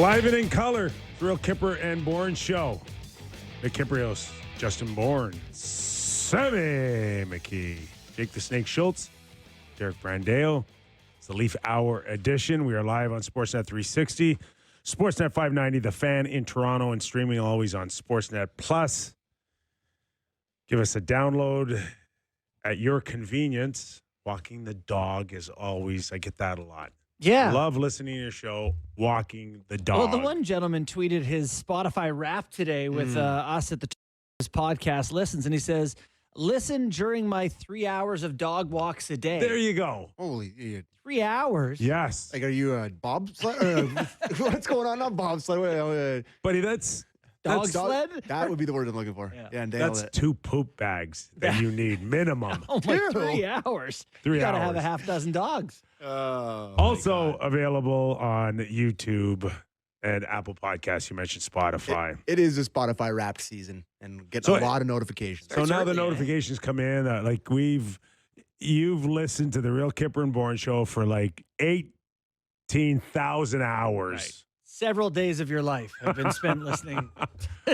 Live and in color, Real Kyper and Bourne show. The Kypreos, Justin Bourne, Sam McKee, Jake the Snake Schultz, Derek Brandeo. It's the Leaf Hour edition. We are live on Sportsnet 360, Sportsnet 590, The Fan in Toronto, and streaming always on Sportsnet Plus. Give us a download at your convenience. Walking the dog is always, I get that a lot. Yeah. Love listening to your show, walking the dog. Well, the one gentleman tweeted his Spotify wrap today with us at the his podcast listens, and he says, listen during my 3 hours of dog walks a day. There you go. Holy idiot. 3 hours? Yes. Like, are you a bobsled? What's going on? Not bobsled. Buddy, that's Dog sled? That would be the word I'm looking for. Yeah. And that's 2 poop bags that you need minimum. Oh, my 3 hours. 3 You got to hours. have a half dozen dogs. Also available on YouTube and Apple Podcasts. You mentioned Spotify. It is a Spotify wrapped season and getting a lot of notifications. So now the notifications come in. Like you've listened to the Real Kyper and Bourne show for like 18,000 hours. Right. Several days of your life have been spent listening.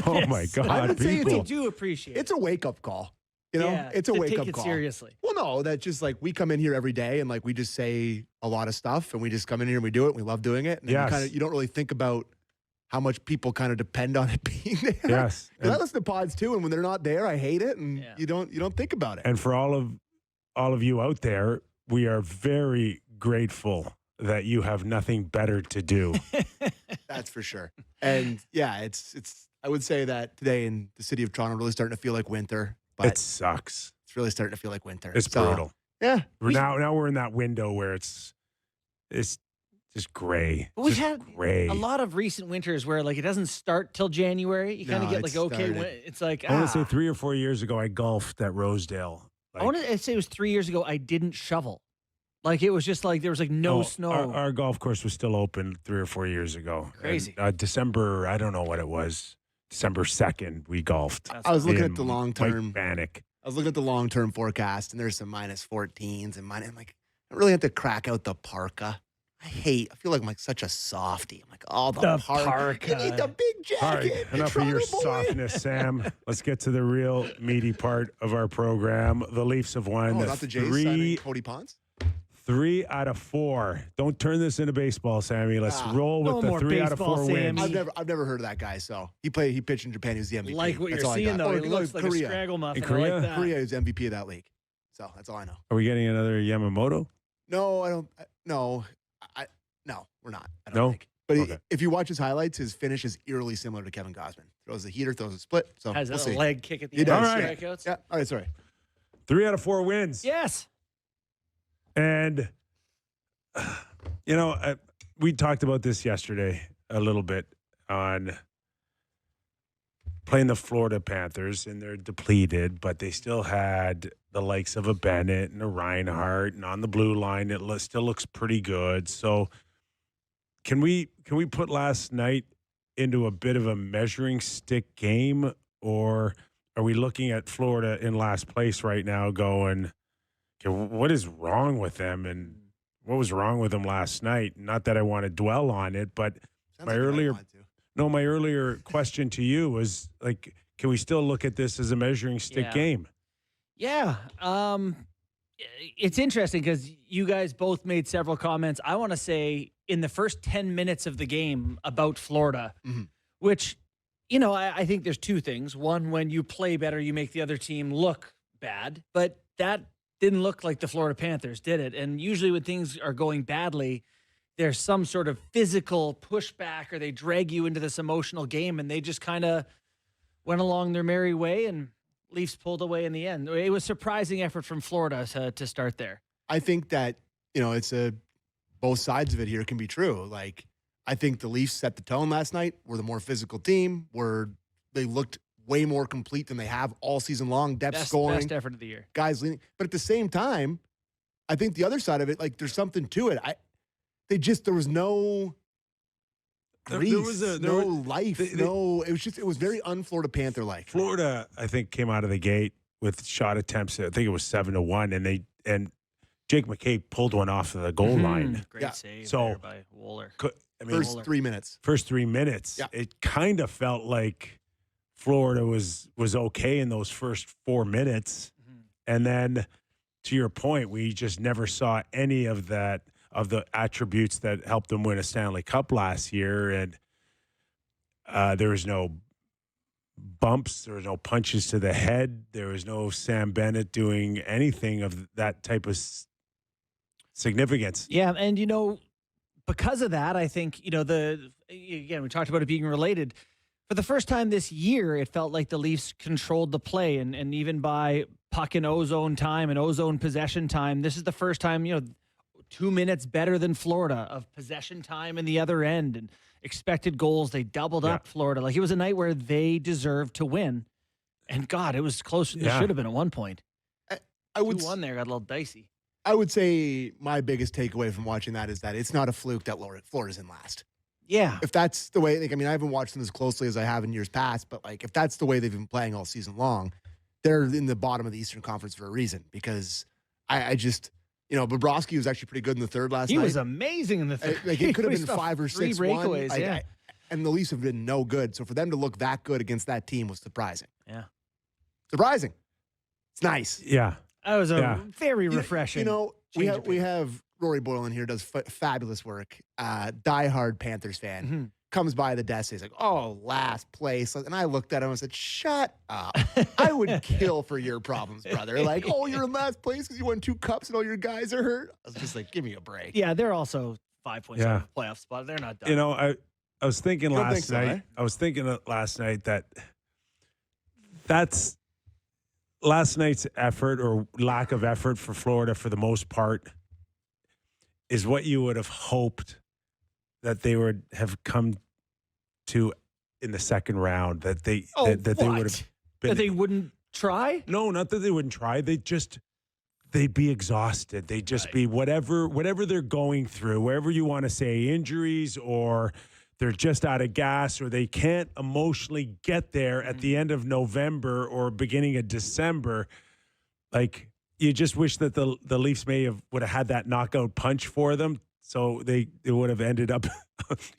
Oh my God, I would say We people! do appreciate it. It's a wake up call. You know, Yeah, it's a to wake take up it call. seriously. Well, no, that's just like we come in here every day and like we just say a lot of stuff and we just come in here and we do it. And we love doing it. And then Yes. you don't really think about how much people kind of depend on it being there. Yes, 'Cause I listen to pods too, and when they're not there, I hate it, and Yeah. you don't think about it. And for all of you out there, we are very grateful that you have nothing better to do. That's for sure. And yeah, it's. I would say that today in the city of Toronto, really starting to feel like winter. But It sucks. it's really starting to feel like winter. It's So, brutal. Yeah. Now we're in that window where it's just gray. But we've Just had gray. a lot of recent winters where like it doesn't start till January. You kind of No, get it like, okay, started. it's like, I want to say 3 or 4 years ago, I golfed at Rosedale. I want to say it was 3 years ago. I didn't shovel. Like it was just like there was like no snow. Our golf course was still open 3 or 4 years ago. Crazy. And, December, I don't know what it was. December 2nd, we golfed. That's I was looking in at the long term. Mike Bannock. I was looking at the long term forecast, and there's some -14s and I'm like, I really have to crack out the parka. I feel like I'm like such a softie. I'm like, oh, the parka. You need the big All right, jacket. enough of your Toronto boy. softness, Sam. Let's get to the real meaty part of our program. The Leafs have won Oh, not the Jays signing Cody Ponce? 3 out of 4. Don't turn this into baseball, Sammy. Let's roll with no the more 3 out of 4 baseball, wins. Sammy. I've never heard of that guy. So he pitched in Japan. He was the MVP. like what That's you're all I seeing got. though. Or It looks like Korea. a Scraggle muffin. In Korea? I like that. Korea is MVP of that league. So that's all I know. Are we getting another Yamamoto? No, I don't. No, no, we're not. I don't No? think. But Okay. if you watch his highlights, his finish is eerily similar to Kevin Gausman. Throws a heater, throws a split. So Has we'll a see. leg kick at the He end. does. All right. Strikeouts. Yeah. All right. Sorry. 3 out of 4 wins. Yes. And, we talked about this yesterday a little bit on playing the Florida Panthers, and they're depleted, but they still had the likes of a Bennett and a Reinhardt, and on the blue line, it still looks pretty good. So can we put last night into a bit of a measuring stick game, or are we looking at Florida in last place right now going, okay, what is wrong with them, and what was wrong with them last night? Not that I want to dwell on it, but Sounds my like you might earlier want to. no, my earlier question to you was like, can we still look at this as a measuring stick Yeah. game? Yeah. It's interesting because you guys both made several comments. I want to say in the first 10 minutes of the game about Florida, which, I think there's two things. One, when you play better, you make the other team look bad. But that didn't look like the Florida Panthers, did it? And usually when things are going badly, there's some sort of physical pushback or they drag you into this emotional game, and they just kind of went along their merry way, and Leafs pulled away in the end. It was surprising effort from Florida to start there. I think that, it's both sides of it here can be true. Like, I think the Leafs set the tone last night. We're the more physical team. They looked way more complete than they have all season long. Depth scoring. Best effort of the year. Guys leaning. But at the same time, I think the other side of it, like, there's something to it. There was no grease, no life, it was very un-Florida Panther-like. Florida, I think, came out of the gate with shot attempts. I think it was 7-1, and Jake McKay pulled one off of the goal line. Great save So, there by Wooler. I mean, First 3 minutes. First 3 minutes. Yeah. It kind of felt like Florida was okay in those first 4 minutes. Mhm. And then, to your point, we just never saw any of that, of the attributes that helped them win a Stanley Cup last year. And there was no bumps. There was no punches to the head. There was no Sam Bennett doing anything of that type of significance. Yeah, and because of that, I think again, we talked about it being related. For the first time this year, it felt like the Leafs controlled the play, and even by puck and ozone time and ozone possession time, this is the first time 2 minutes better than Florida of possession time in the other end and expected goals. They doubled up Florida. Like, it was a night where they deserved to win, and God, it was closer than it should have been at one point. I would 2-1 there got a little dicey. I would say my biggest takeaway from watching that is that it's not a fluke that Florida's in last. Yeah. If that's the way, I haven't watched them as closely as I have in years past, but if that's the way they've been playing all season long, they're in the bottom of the Eastern Conference for a reason, because I just, Bobrovsky was actually pretty good in the third last night. He was amazing in the third. It could have been 5 or 3 6 breakaways, and the Leafs have been no good. So for them to look that good against that team was surprising. Yeah. Surprising. It's nice. Yeah. That was very refreshing. We have Rory Boyle in here, does fabulous work. Diehard Panthers fan. Mm-hmm. Comes by the desk. He's like, "Oh, last place." And I looked at him and said, "Shut up. I would kill for your problems, brother. Like, oh, you're in last place because you won 2 cups and all your guys are hurt." I was just like, give me a break. Yeah, they're also 5 points out of the playoff spot. They're not done. I was thinking last night. eh? I was thinking last night that's last night's effort or lack of effort for Florida, for the most part, is what you would have hoped that they would have come to in the second round. That they would have been. That they wouldn't try? No, not that they wouldn't try. They'd be exhausted. They'd just be whatever they're going through, wherever you want to say, injuries, or they're just out of gas, or they can't emotionally get there at the end of November or beginning of December. Like, you just wish that the Leafs would have had that knockout punch for them, so they would have ended up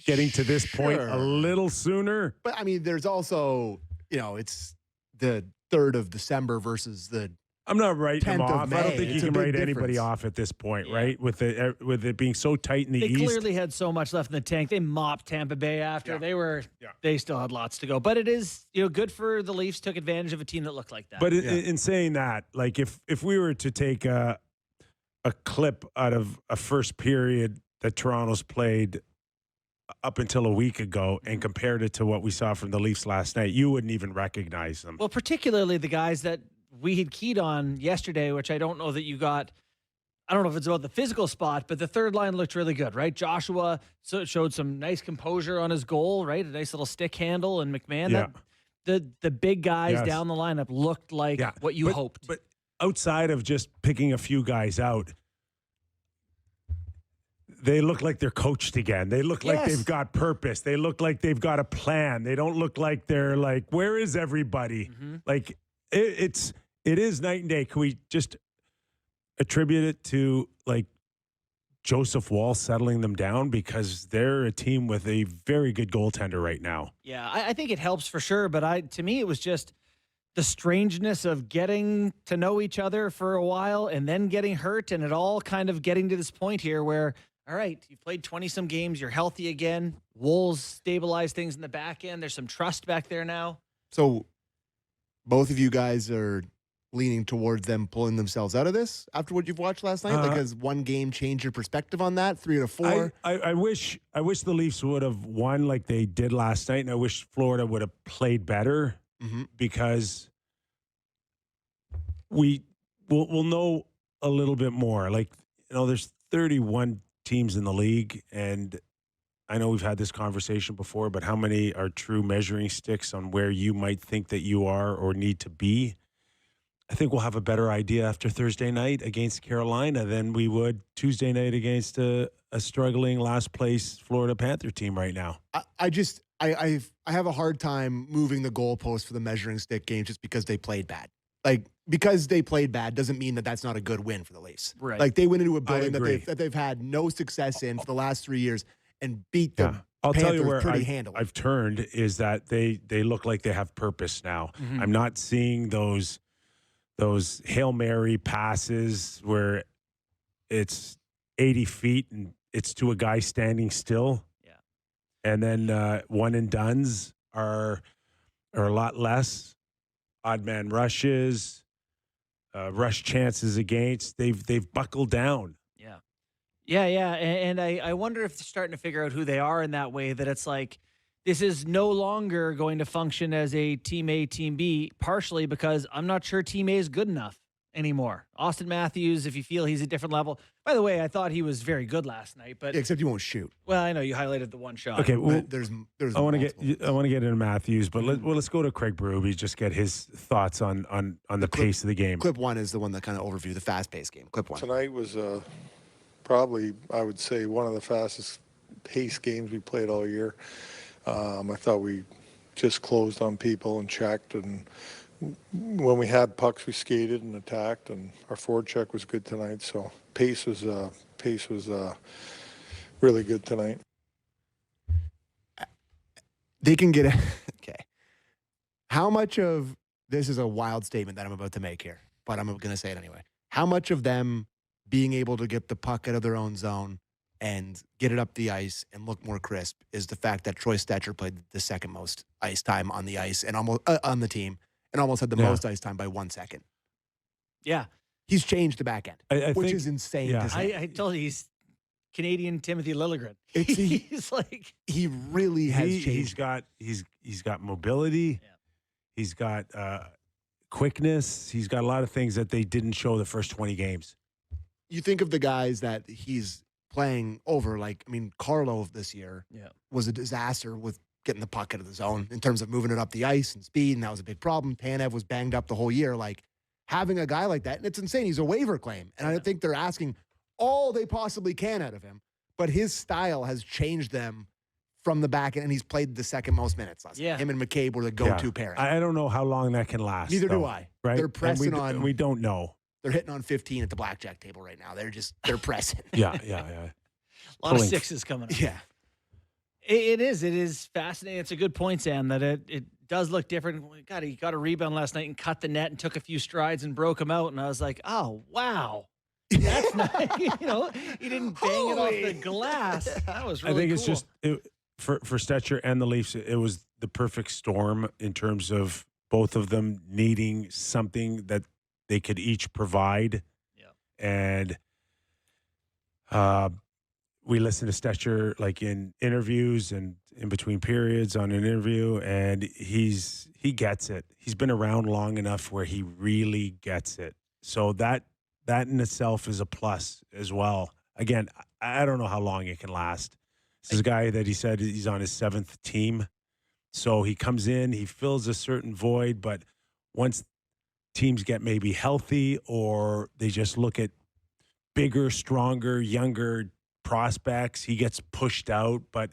getting to this point a little sooner. But there's also, it's the 3rd of December versus the I'm not writing them 10th of off. I don't May. think you It's a can big write anybody difference. off at this point, right? With it being so tight in the They East. clearly had so much left in the tank. They mopped Tampa Bay after. They still had lots to go. But it is, good for the Leafs, took advantage of a team that looked like that. But in saying that, like, if we were to take a clip out of a first period that Toronto's played up until a week ago and compared it to what we saw from the Leafs last night, you wouldn't even recognize them. Well, particularly the guys that we had keyed on yesterday, which I don't know that you got. I don't know if it's about the physical spot, but the third line looked really good, right? Joshua showed some nice composure on his goal, right? A nice little stick handle, and McMahon. The big guys down the lineup looked like what you hoped. But outside of just picking a few guys out, they look like they're coached again. They look like they've got purpose. They look like they've got a plan. They don't look like they're like, where is everybody? Mm-hmm. Like, it is night and day. Can we just attribute it to, like, Joseph Wall settling them down, because they're a team with a very good goaltender right now? Yeah, I think it helps for sure. But to me, it was just the strangeness of getting to know each other for a while and then getting hurt, and it all kind of getting to this point here where, all right, you've played 20-some games, you're healthy again. Wolves stabilize things in the back end. There's some trust back there now. So both of you guys are leaning towards them pulling themselves out of this after what you've watched last night? Has one game changed your perspective on that? 3 out of 4? I wish the Leafs would have won like they did last night, and I wish Florida would have played better, because we'll know a little bit more. Like, there's 31 teams in the league, and I know we've had this conversation before, but how many are true measuring sticks on where you might think that you are or need to be? I think we'll have a better idea after Thursday night against Carolina than we would Tuesday night against a struggling last place Florida Panther team right now. I have a hard time moving the goalpost for the measuring stick game just because they played bad. Like, because they played bad doesn't mean that that's not a good win for the Leafs. Right. Like, they went into a building agree. that they've had no success in for the last 3 years, and beat the I'll Panthers tell you where pretty handily. I've turned is that they look like they have purpose now. Mhm. I'm not seeing those Hail Mary passes where it's 80 feet and it's to a guy standing still. Yeah. And then one and dones are a lot less. Odd man rushes, rush chances against. They've buckled down. Yeah. And I wonder if they're starting to figure out who they are in that way, that it's like, this is no longer going to function as a team A, team B, partially because I'm not sure team A is good enough anymore. Austin Matthews, if you feel he's a different level. By the way, I thought he was very good last night, but Except you won't shoot. well, I know you highlighted the one shot. Okay, well, But there's I want to multiple. get into Matthews, but let's go to Craig Berube, just get his thoughts on the pace of the game. Clip one is the one that kind of overview the fast-paced game. Clip one. Tonight was probably, I would say, one of the fastest paced games we played all year. I thought we just closed on people and checked, and when we had pucks, we skated and attacked, and our forward check was good tonight. So pace was really good tonight. They can get okay. How much of this is a wild statement that I'm about to make here, but I'm going to say it anyway. How much of them being able to get the puck out of their own zone and get it up the ice and look more crisp is the fact that Troy Stecher played the second most ice time on the ice and almost on the team and almost had the most ice time by 1 second. Yeah. He's changed the back end, I which think- is insane yeah. to say. I told you he's Canadian Timothy Liljegren. It's- He's like, He really has He's changed. he's got mobility. Yeah. He's got quickness. He's got a lot of things that they didn't show the first 20 games. You think of the guys that he's playing over, like, I mean, Carlo this year was a disaster with getting the puck out of the zone in terms of moving it up the ice and speed, and that was a big problem. Tanev was banged up the whole year. Like, having a guy like that, and it's insane. He's a waiver claim, and I think they're asking all they possibly can out of him, but his style has changed them from the back end, and he's played the second most minutes last night. Him and McCabe were the go-to pairing. I don't know how long that can last. Neither do though, I. Right? They're pressing and on. we don't know. They're hitting on 15 at the blackjack table right now. They're pressing. Yeah. a lot of sixes coming up. Yeah. It is fascinating. It's a good point, Sam, that it does look different. God, he got a rebound last night and cut the net and took a few strides and broke him out. And I was like, oh, wow. That's nice. He didn't bang it off the glass. That was really I think cool. it's just for Stecher and the Leafs, it was the perfect storm in terms of both of them needing something that they could each provide. Yeah. And we listened to Stecher like in interviews and in between periods on an interview, and he gets it. He's been around long enough where he really gets it. So that in itself is a plus as well. Again, I don't know how long it can last. This is a guy that he said he's on his 7th team. So he comes in, he fills a certain void, but once teams get maybe healthy or they just look at bigger, stronger, younger prospects, he gets pushed out. But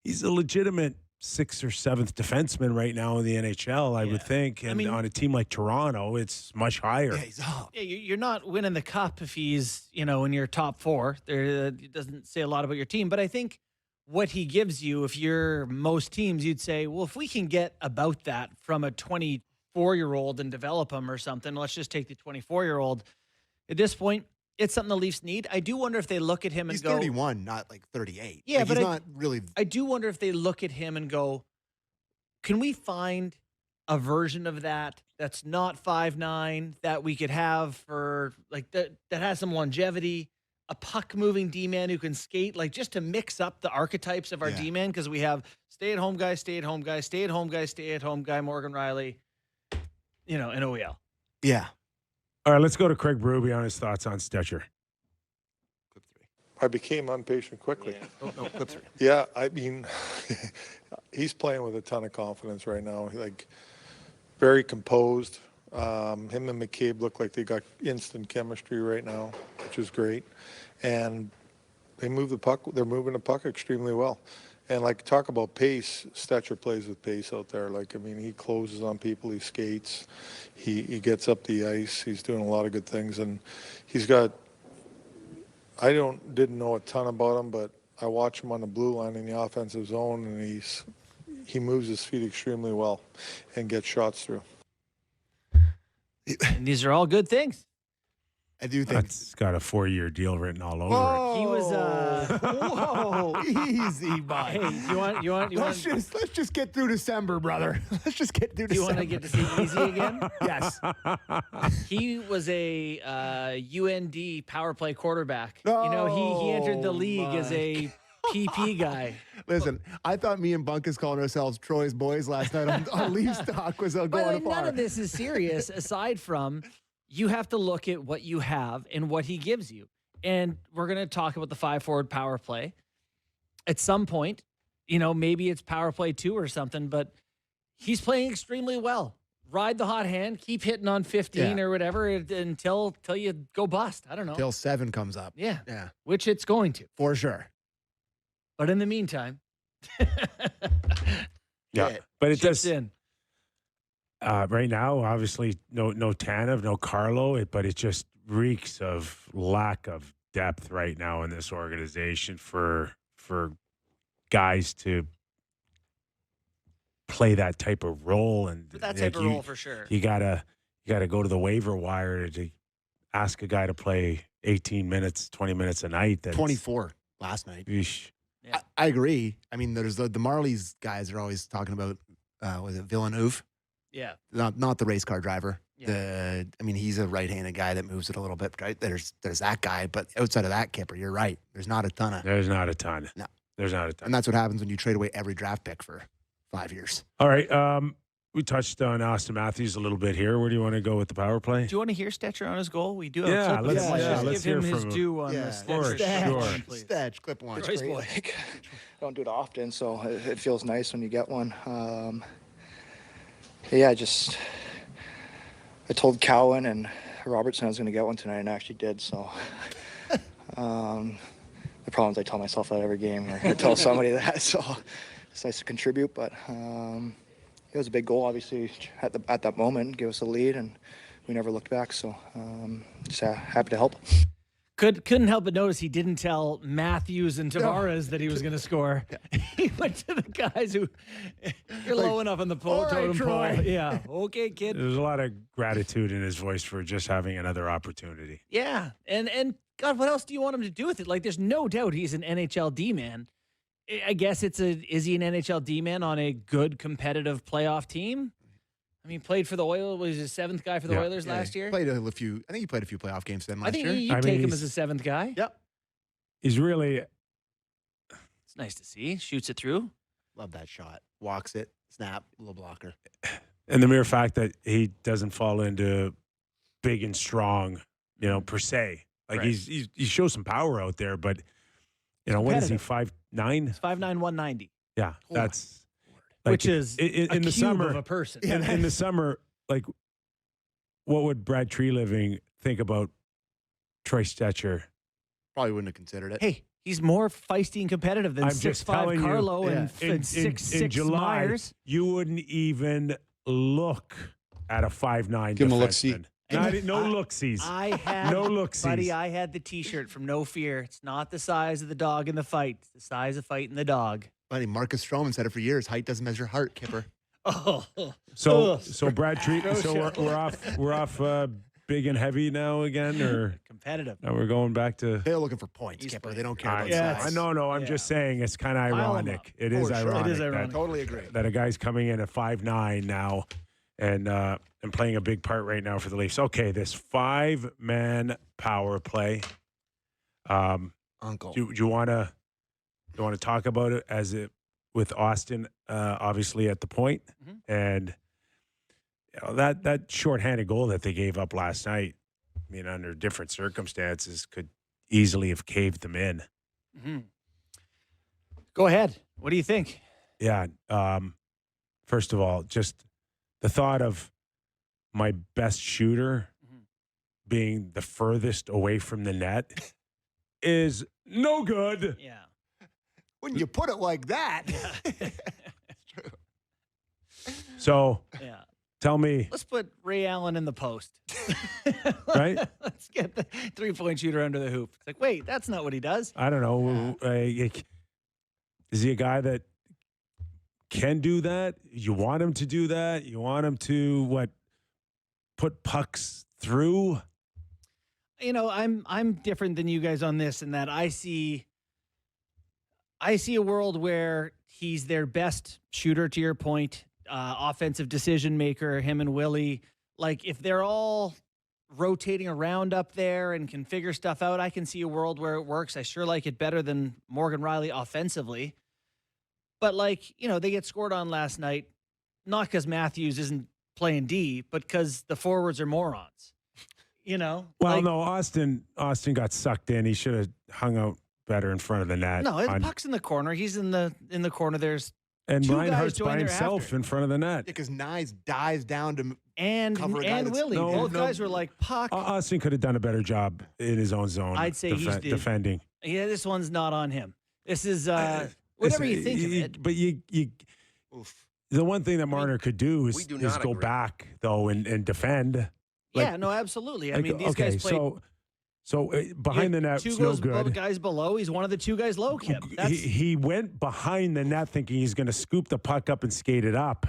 he's a legitimate 6th or 7th defenseman right now in the NHL, I would think. And on a team like Toronto, it's much higher. Yeah, he's up. Yeah, you're not winning the cup if he's, in your top 4. It doesn't say a lot about your team. But I think what he gives you, if you're most teams, you'd say, well, if we can get about that from a 24-year-old and develop him or something, let's just take the 24-year-old. At this point, it's something the Leafs need. I do wonder if they look at him and He's go, 31, not like 38. Yeah, like, but he's not really. I do wonder if they look at him and go, can we find a version of that's not 5'9", that we could have for like that has some longevity, a puck moving D-man who can skate, like just to mix up the archetypes of our D-man, because we have stay-at-home guy, stay-at-home guy, stay-at-home guy, stay-at-home guy, Morgan Riley, and OEL. Yeah. All right, let's go to Craig Berube on his thoughts on Stecher. Clip 3. I became impatient quickly. Oh, no, clip 3. Yeah, I mean, he's playing with a ton of confidence right now. Like, very composed. Him and McCabe look like they got instant chemistry right now, which is great. And they move the puck. They're moving the puck extremely well. And, like, talk about pace, Stecher plays with pace out there. Like, I mean, he closes on people. He skates. He gets up the ice. He's doing a lot of good things. And he's got – I didn't know a ton about him, but I watch him on the blue line in the offensive zone, and he moves his feet extremely well and gets shots through. And these are all good things. I do think That's got a 4-year deal written all over Whoa. He was whoa, easy, bud. hey, you want Let's just get through December, brother. Let's just get through do you December. want to get to see Easy again? Yes. He was a UND power play quarterback. You know, he entered the Oh, league as a PP guy. Listen, I thought me and Bunkus calling ourselves Troy's boys last night on Leafs talk was By the going way, afar. none of this is serious aside from you have to look at what you have and what he gives you. And we're going to talk about the 5-forward power play. At some point, you know, maybe it's power play 2 or something, but he's playing extremely well. Ride the hot hand, keep hitting on 15 or whatever until you go bust. I don't know. Till 7 comes up. Yeah. Yeah, Which it's going to. for sure. But in the meantime, Yeah, but it chips does. in. Right now, obviously, no Tanev, no Carlo, but it just reeks of lack of depth right now in this organization for guys to play that type of role. And But that like, type of role for sure. you gotta go to the waiver wire to ask a guy to play 18 minutes, 20 minutes a night. That's 24 last night. Eesh. Yeah. I agree. I mean, there's the Marlies guys are always talking about, was it Villeneuve? Yeah. Not the race car driver. Yeah. I mean, he's a right-handed guy that moves it a little bit, right? There's that guy, but outside of that, Kipper, you're right. There's not a ton of, There's not a ton. No. There's not a ton. and that's what happens when you trade away every draft pick for 5 years. All right. We touched on Austin Matthews a little bit here. Where do you want to go with the power play? Do you want to hear Stecher on his goal? We do have Yeah, a clip of let's- him. Let's yeah, just let's give him hear his from him. due on Yeah, the for Stecher sure. shot, please. Stats, clip one. Choice boy. Like, I don't do it often, so it feels nice when you get one. I told Cowan and Robertson I was going to get one tonight, and I actually did. So the problem is I tell myself that every game, or I tell somebody that. So it's nice to contribute, but it was a big goal, obviously, at that moment. Gave us a lead, and we never looked back. So just happy to help. Couldn't help but notice he didn't tell Matthews and Tavares that he was going to score. He went to the guys who you're low enough on the all right, totem pole. Troy. Yeah, okay, kid. There's a lot of gratitude in his voice for just having another opportunity. Yeah, and God, what else do you want him to do with it? Like, there's no doubt he's an NHL D-man. I guess is he an NHL D-man on a good competitive playoff team? I mean, played for the Oilers. Was he the 7th guy for the Yeah. Oilers last year? Played a few. I think he played a few playoff games then last I think year. you I mean, take him he's- as a 7th guy. Yep. He's really It's nice to see. Shoots it through. Love that shot. Walks it. Snap. Little blocker. and the mere fact that he doesn't fall into big and strong, per se. Like Right. he shows some power out there, but what is he, 5'9"? It's 5'9", 190, Yeah, Oh my that's which is in a the cube summer. of a person. Yeah. in the summer, like, what would Brad Treliving think about Troy Stecher? Probably wouldn't have considered it. Hey, he's more feisty and competitive than I'm just 6'5" telling you, Carlo yeah. and 6'6" July, Myers. you wouldn't even look at a 5'9" Give him a look-see. defenseman. No looksies. I had No looksies. buddy. I had the T-shirt from No Fear. It's not the size of the dog in the fight. It's the size of fighting the dog. Buddy, Marcus Stroman said it for years. Height doesn't measure heart, Kipper. Oh, So Ugh. Brad Treat. Gross So we're off big and heavy now again, or competitive. now we're going back to. They're looking for points, He's Kipper. They don't care I, about Yeah, size. no. I'm yeah. just saying it's kind of Pile 'em ironic. up. It is For sure. ironic. It is ironic. That, Totally agree. that a guy's coming in at 5'9" now, and playing a big part right now for the Leafs. Okay, this 5-man power play. Uncle. Do you want to talk about it as it with Austin obviously at the point, Mhm. and that shorthanded goal that they gave up last night. I mean, under different circumstances, could easily have caved them in. Mhm. Go ahead. What do you think? Yeah. First of all, just the thought of my best shooter Mhm. being the furthest away from the net is no good. Yeah. When you put it like that. So Yeah. tell me, Let's put Ray Allen in the post. Right? Let's get the 3-point shooter under the hoop. It's like, wait, that's not what he does. I don't know. Is he a guy that can do that? You want him to do that? You want him to, put pucks through? You know, I'm different than you guys on this in that I see a world where he's their best shooter, to your point, offensive decision maker, him and Willie. Like, if they're all rotating around up there and can figure stuff out, I can see a world where it works. I sure like it better than Morgan Riley offensively. But, they get scored on last night, not because Matthews isn't playing D, but because the forwards are morons. Well, no, Austin got sucked in. He should have hung out better in front of the net. No, the puck's in the corner. He's in the corner. There's and two Reinhardt's guys by himself in front of the net. Because Nyes dives down to and cover a guy that's- Willie. Both guys were like, puck. Austin could have done a better job in his own zone. I'd say he's defending. Yeah, this one's not on him. This is whatever you think of it. But the one thing that Marner could do is go back though and defend. Yeah, no, absolutely. I mean, these guys played. So behind the net, two no good. Guys below. He's one of the two guys low, Kip. He went behind the net thinking he's going to scoop the puck up and skate it up.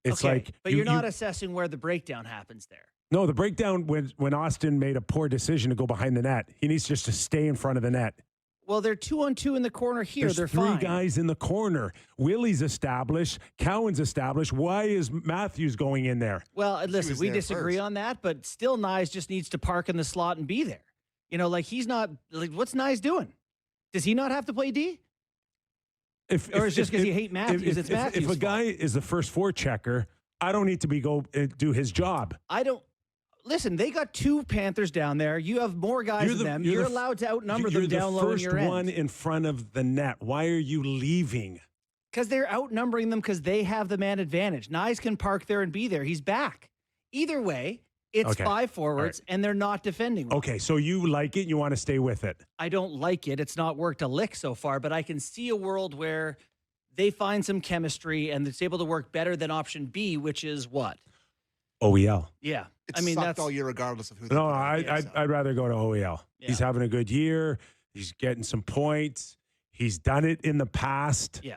It's like, but you're not assessing where the breakdown happens there. No, the breakdown when Austin made a poor decision to go behind the net. He needs just to stay in front of the net. Well, they're 2-on-2 in the corner here. There's fine. three guys in the corner. Willie's established. Cowan's established. Why is Matthews going in there? Well, listen, we disagree on that, but still, Nyes just needs to park in the slot and be there. He's not. What's Nyes doing? Does he not have to play D? Or it's just because you hate Matthews? It's Matthews' If a guy is the first forechecker, I don't need to do his job. I don't. Listen, they got 2 Panthers down there. You have more guys than them. You're allowed to outnumber them down low in your end. You're the first one in front of the net. Why are you leaving? Because they're outnumbering them because they have the man advantage. Nyes can park there and be there. He's back. Either way, it's 5 forwards, and they're not defending well. Okay, so you like it. You want to stay with it. I don't like it. It's not worked a lick so far, but I can see a world where they find some chemistry and it's able to work better than option B, which is what? OEL. Yeah. That's all year regardless of who. No, I'd rather go to OEL. Yeah. He's having a good year. He's getting some points. He's done it in the past. Yeah.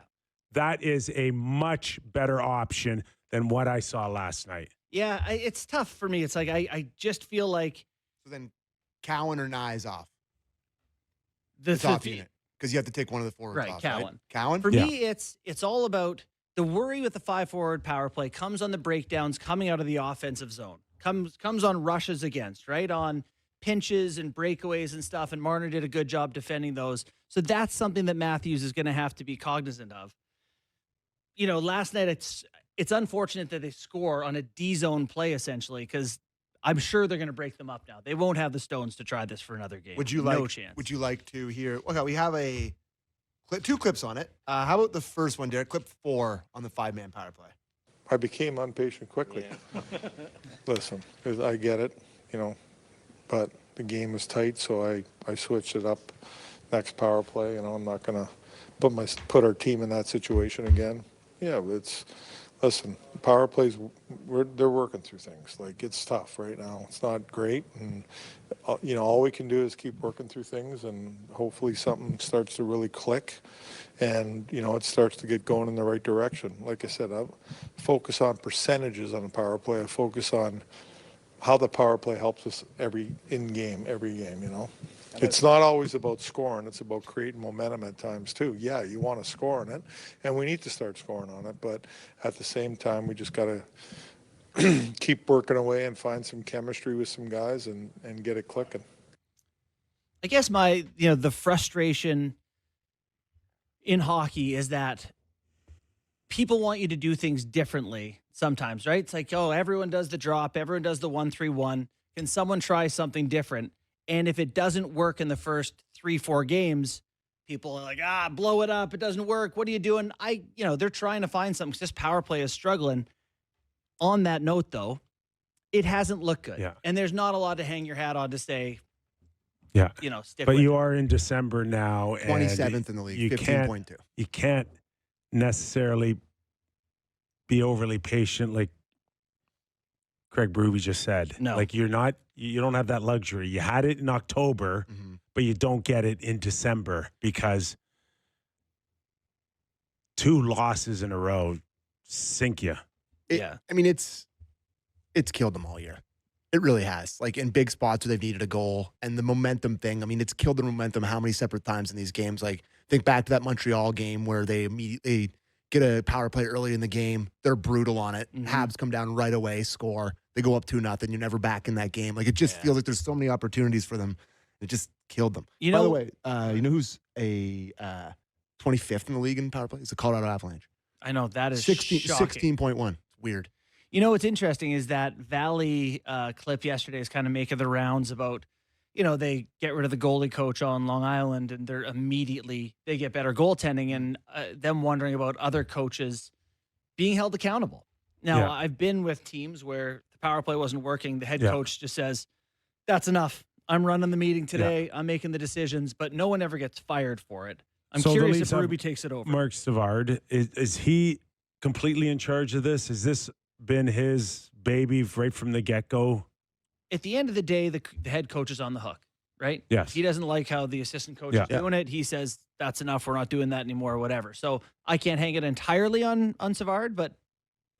That is a much better option than what I saw last night. Yeah, it's tough for me. It's like I just feel like. So then Cowan or Nyes off. The top unit. Because you have to take one of the forwards off. Cowan. Right? Cowan? For me, it's all about the worry with the 5-forward power play comes on the breakdowns coming out of the offensive zone. Comes on rushes against, right? On pinches and breakaways and stuff. And Marner did a good job defending those. So that's something that Matthews is going to have to be cognizant of. Last night it's unfortunate that they score on a D-zone play, essentially, because I'm sure they're going to break them up now. They won't have the stones to try this for another game. No chance. Would you like to hear? Okay, we have 2 clips on it. How about the first one, Derek? Clip 4 on the 5-man power play. I became impatient quickly. Yeah. Listen, 'cause I get it, but the game was tight, so I switched it up. Next power play, I'm not going to put our team in that situation again. Yeah, listen, power plays, they're working through things. It's tough right now. It's not great. And, all we can do is keep working through things, and hopefully something starts to really click and, it starts to get going in the right direction. Like I said, I focus on percentages on the power play. I focus on how the power play helps us every game. It's not always about scoring. It's about creating momentum at times too. Yeah, you want to score on it, and we need to start scoring on it. But at the same time, we just got to keep working away and find some chemistry with some guys and get it clicking. I guess the frustration in hockey is that people want you to do things differently sometimes, right? It's like, everyone does the drop, everyone does the 1-3-1. Can someone try something different? And if it doesn't work in the first 3-4 games, people are like, blow it up. It doesn't work. What are you doing? They're trying to find something. This power play is struggling. On that note, though, it hasn't looked good. Yeah. And there's not a lot to hang your hat on to say, stick but with you it. are in December now. 27th in the league, 15.2. You can't necessarily be overly patient. Craig Berube just said. No. Like you don't have that luxury. You had it in October, but you don't get it in December because 2 losses in a row sink you. Yeah. I mean, it's killed them all year. It really has. Like in big spots where they've needed a goal and the momentum thing. I mean, it's killed the momentum how many separate times in these games. Like think back to that Montreal game where they immediately get a power play early in the game. They're brutal on it. Habs come down right away, score. They go up 2-0. You're never back in that game. Like it just feels like there's so many opportunities for them. It just killed them. By the way, you know who's a 25th in the league in power play? It's the Colorado Avalanche. I know that is 16.1. It's weird. You know what's interesting is that Valley clip yesterday is kind of making the rounds about, they get rid of the goalie coach on Long Island and they get better goaltending and them wondering about other coaches being held accountable. Now, I've been with teams where the power play wasn't working. The head coach just says, that's enough. I'm running the meeting today. I'm making the decisions, but no one ever gets fired for it. I'm curious if Ruby takes it over. Mark Savard, is he completely in charge of this? Is this been his baby right from the get-go? At the end of the day, the head coach is on the hook, right? Yes. If he doesn't like how the assistant coach is doing it, he says, that's enough. We're not doing that anymore or whatever. So I can't hang it entirely on Savard, but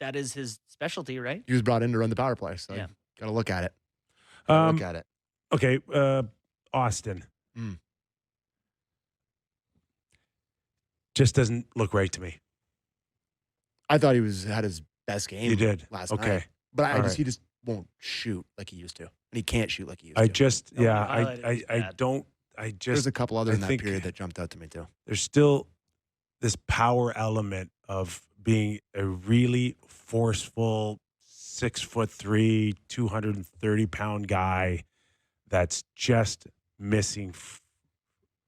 that is his specialty, right? He was brought in to run the power play, so got to look at it. Look at it. Okay, Austin. Just doesn't look right to me. I thought he had his best game. You did last okay, night. But he he just won't shoot like he used to, and he can't shoot like he used to. I don't. There's a couple other in that period that jumped out to me too. There's still this power element of being a really forceful 6'3", 230-pound guy that's just missing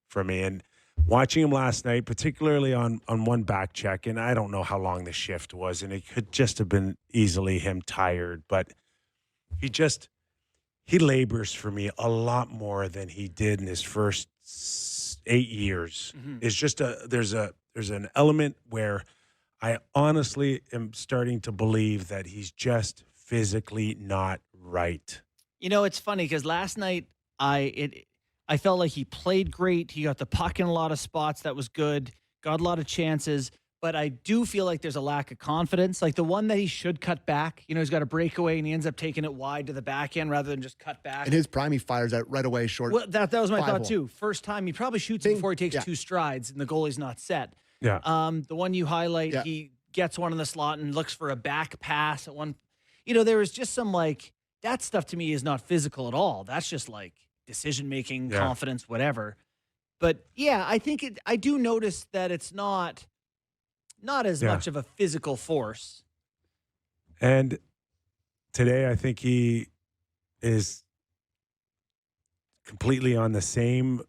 for me. And watching him last night, particularly on one back check, and I don't know how long the shift was, and it could just have been easily him tired, but he labors for me a lot more than he did in his first 8 years. It's just there's an element where I honestly am starting to believe that he's just physically not right. It's funny because last night I felt like he played great. He got the puck in a lot of spots. That was good. Got a lot of chances. But I do feel like there's a lack of confidence. Like the one that he should cut back. He's got a breakaway and he ends up taking it wide to the back end rather than just cut back. In his prime, he fires that right away short. Well, that was my thought too. First time, he probably shoots it before he takes 2 strides and the goalie's not set. Yeah. The one you highlight, he gets one in the slot and looks for a back pass at one. There was just some that stuff to me is not physical at all. That's just decision-making, confidence, whatever. But I think I do notice that it's not as much of a physical force. And today I think he is completely on the same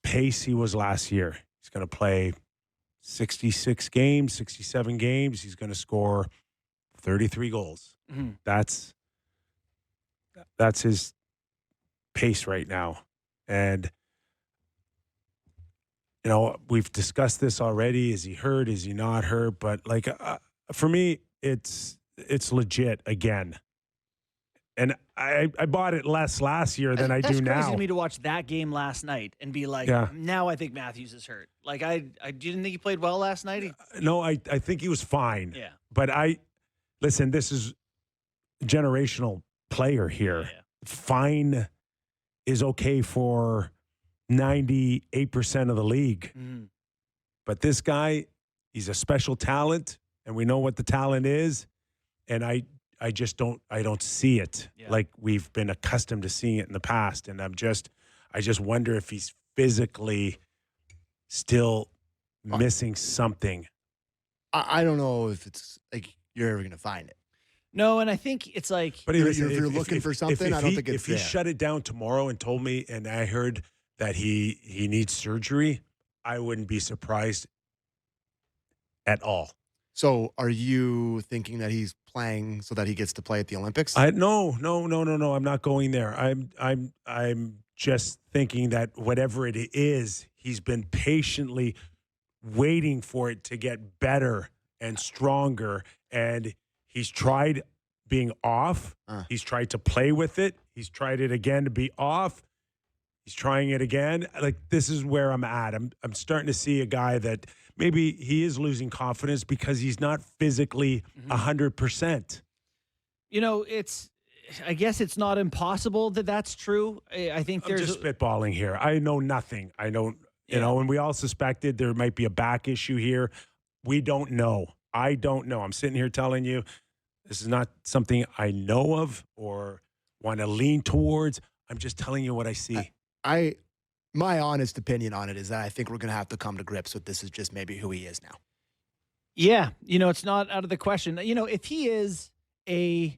pace he was last year. He's going to play 66 games, 67 games. He's going to score 33 goals. That's his pace right now. And we've discussed this already. Is he hurt? Is he not hurt? But for me, it's legit again. And I bought it less last year than I do now. That's crazy to me to watch that game last night and be like, now I think Matthews is hurt. I didn't think he played well last night. No, I think he was fine. Yeah. But listen, this is a generational player here. Yeah. Fine is okay for 98% of the league. But this guy, he's a special talent, and we know what the talent is. And I don't see it like we've been accustomed to seeing it in the past. And I just wonder if he's physically still missing something. I don't know if it's you're ever going to find it. No, and I think it's But if you're looking for something, I don't think it's if he shut it down tomorrow and told me, and I heard that he needs surgery, I wouldn't be surprised at all. So are you thinking that he's playing so that he gets to play at the Olympics? No. I'm not going there. I'm just thinking that whatever it is, he's been patiently waiting for it to get better and stronger, and he's tried being off. He's tried to play with it. He's tried it again to be off. He's trying it again. Like, this is where I'm at. I'm starting to see a guy that maybe he is losing confidence because he's not physically 100%. You know, I guess it's not impossible that that's true. I think I'm just spitballing here. I know nothing. I don't, you know, and we all suspected there might be a back issue here. We don't know. I don't know. I'm sitting here telling you this is not something I know of or want to lean towards. I'm just telling you what I see. My honest opinion on it is that I think we're going to have to come to grips with this is just maybe who he is now. Yeah. You know, it's not out of the question. You know, if he is a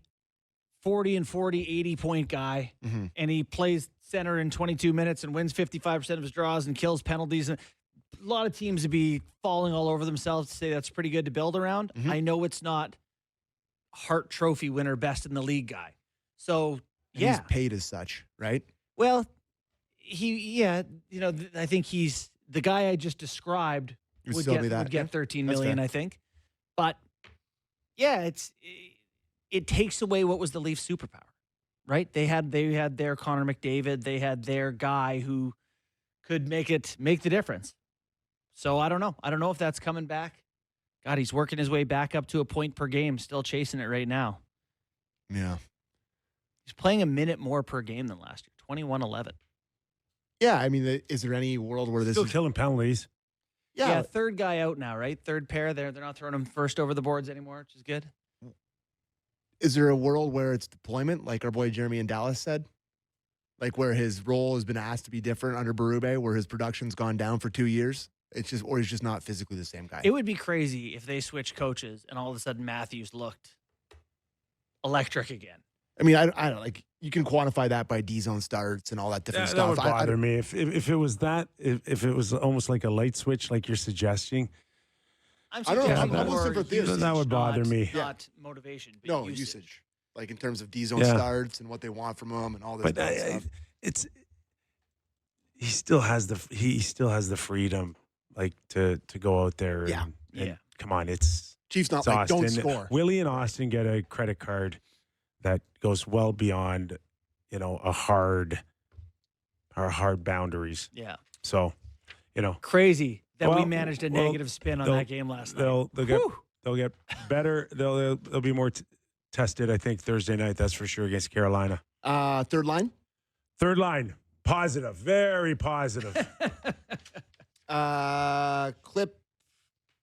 40 and 40, 80-point guy, and he plays center in 22 minutes and wins 55% of his draws and kills penalties, and a lot of teams would be falling all over themselves to say that's pretty good to build around. I know it's not Hart Trophy winner, best in the league guy. So, He's paid as such, right? Well, I think he's the guy I just described would get 13 million, I think. But yeah, it takes away what was the Leafs' superpower, right? They had their Connor McDavid, they had their guy who could make the difference. So I don't know. I don't know if that's coming back. God, he's working his way back up to a point per game, still chasing it right now. Yeah. He's playing a minute more per game than last year, 21-11. Yeah, I mean, is there any world where this Still is killing penalties? Yeah, third guy out now, right? Third pair. They're not throwing him first over the boards anymore, which is good. Is there a world where it's deployment, like our boy Jeremy in Dallas said? Like where his role has been asked to be different under Berube, where his production's gone down for 2 years? Or he's just not physically the same guy. It would be crazy if they switched coaches and all of a sudden Matthews looked electric again. I mean, I don't like you can quantify that by D-zone starts and all that different stuff. That would bother me if it was that if it was almost like a light switch, like you're suggesting. I'm suggesting that would bother me. Not motivation, but no usage. Like in terms of D-zone starts and what they want from him and all this stuff. He still has the freedom, like to go out there. And come on, it's Chiefs not like Austin. Don't score. Willie and Austin get a credit card that goes well beyond, our hard boundaries. Yeah. So, crazy that we managed a negative spin on that game last night. They'll get better. They'll be more tested, I think, Thursday night. That's for sure, against Carolina. Third line. Third line, positive, very positive. Clip.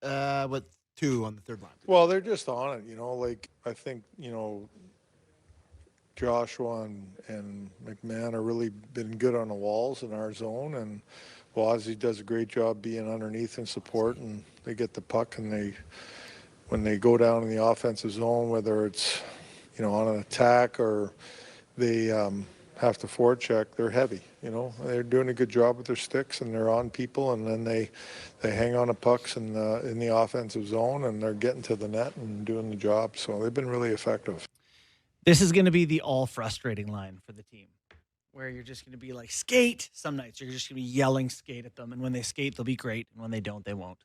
What 2 on the third line? Well, they're just on it, like I think, Joshua and McMahon are really been good on the walls in our zone, and Wazzy does a great job being underneath and support, and they get the puck, and when they go down in the offensive zone, whether it's, on an attack or they have to forecheck, they're heavy, they're doing a good job with their sticks, and they're on people, and then they hang on to pucks in the offensive zone, and they're getting to the net and doing the job. So they've been really effective. This is going to be the all frustrating line for the team, where you're just going to be like, skate. Some nights you're just going to be yelling skate at them, and when they skate, they'll be great, and when they don't, they won't.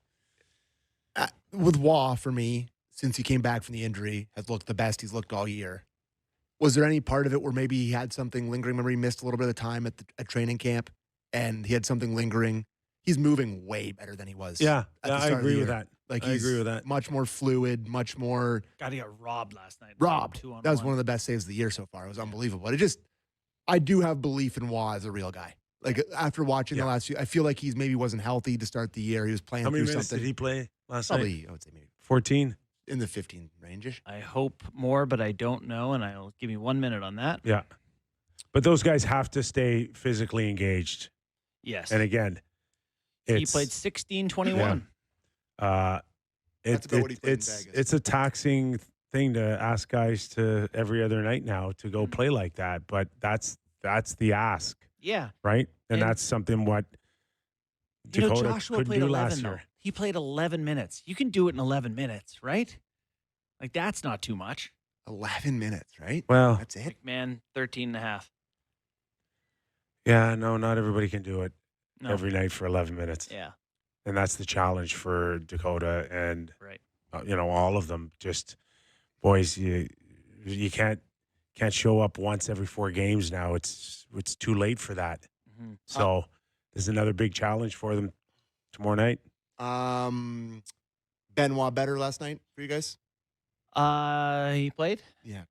With Waugh, for me, since he came back from the injury, has looked the best he's looked all year. Was there any part of it where maybe he had something lingering? Remember, he missed a little bit of time at training camp, and he had something lingering. He's moving way better than he was. Yeah, I agree with that. Like I agree with that. Much more fluid, much more. God, he got robbed last night. Robbed. That was one of the best saves of the year so far. It was unbelievable. But I do have belief in Waugh as a real guy. Like after watching the last few, I feel like he's maybe wasn't healthy to start the year. He was playing through something. How many minutes did he play last night? I would say maybe 14. In the 15 range-ish. I hope more, but I don't know, and I'll give you 1 minute on that. Yeah. But those guys have to stay physically engaged. Yes. And again, he played 16-21. Yeah. It's a taxing thing to ask guys to every other night now to go play like that, but that's the ask. Yeah. Right? And that's something what Dakota Joshua couldn't played do 11 last year. though. He played 11 minutes. You can do it in 11 minutes, right? Like, that's not too much. 11 minutes, right? Well, that's it. McMahon, 13.5. Yeah, no, not everybody can do it every night for 11 minutes. Yeah. And that's the challenge for Dakota and, all of them. Just, boys, You can't show up once every 4 games now. It's too late for that. Mm-hmm. So there's another big challenge for them tomorrow night. Benoit better last night for you guys? He played? Yeah.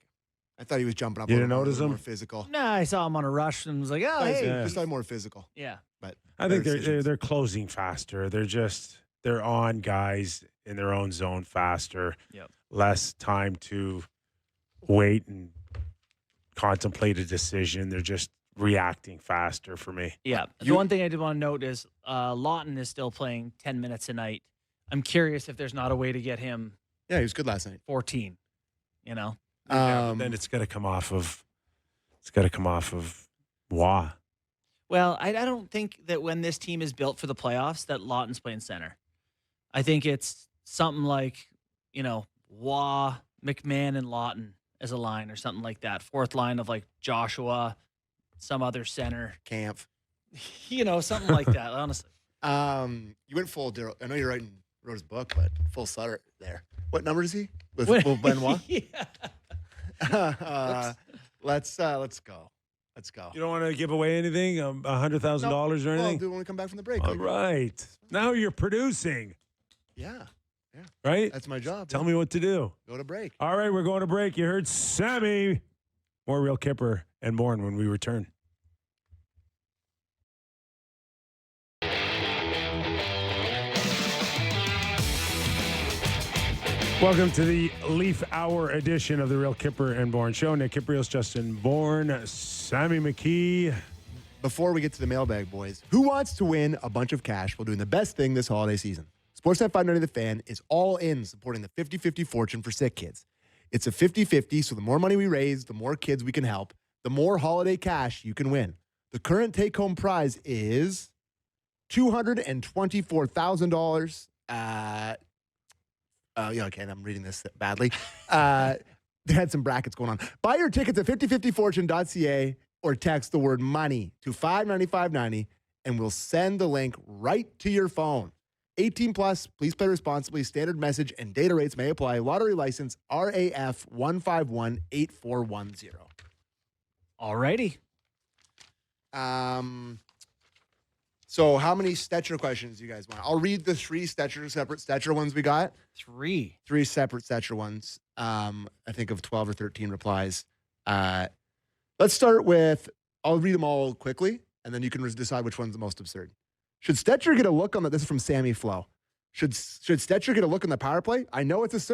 I thought he was jumping up. You a didn't little notice him? more physical. No, I saw him on a rush and was like, oh, hey. Just like more physical. Yeah. But I think better they're closing faster. They're on guys in their own zone faster. Yep. Less time to wait and contemplate a decision. They're just reacting faster for me. Yeah. The one thing I did want to note is Lawton is still playing 10 minutes a night. I'm curious if there's not a way to get him. Yeah, he was good last night. 14. You know. Then it's got to come off of. It's got to come off of Wah. Well, I don't think that when this team is built for the playoffs that Lawton's playing center. I think it's something like, Wah, McMahon, and Lawton as a line or something like that. Fourth line of like Joshua, some other center. Camp. Something like that, honestly. You went full Daryl. I know you're wrote his book, but full Sutter there. What number is he? With Benoit? Yeah. Let's go. Let's go. You don't want to give away anything? $100,000 or anything? I'll do it when we come back from the break. All right. Now you're producing. Yeah. Right? That's my job. Tell me what to do. Go to break. All right, we're going to break. You heard Sammy. More Real Kyper and Bourne when we return. Welcome to the Leaf Hour edition of the Real Kyper and Bourne Show. Nick Kypreos, Justin Bourne, Sammy McKee. Before we get to the mailbag, boys, who wants to win a bunch of cash while doing the best thing this holiday season? Sportsnet 590 The Fan is all in supporting the 50-50 fortune for sick kids. It's a 50-50, so the more money we raise, the more kids we can help, the more holiday cash you can win. The current take-home prize is $224,000. Okay, I'm reading this badly. They had some brackets going on. Buy your tickets at 5050fortune.ca or text the word money to 59590 and we'll send the link right to your phone. 18 plus, please play responsibly. Standard message and data rates may apply. Lottery license RAF 1518410. Alrighty. So how many Stecher questions do you guys want? I'll read the 3 separate Stecher ones we got. 3 separate Stecher ones. I think of 12 or 13 replies. Let's start with, I'll read them all quickly, and then you can decide which one's the most absurd. Should Stecher get a look on this is from Sammy Flo. Should Stecher get a look on the power play? I know it's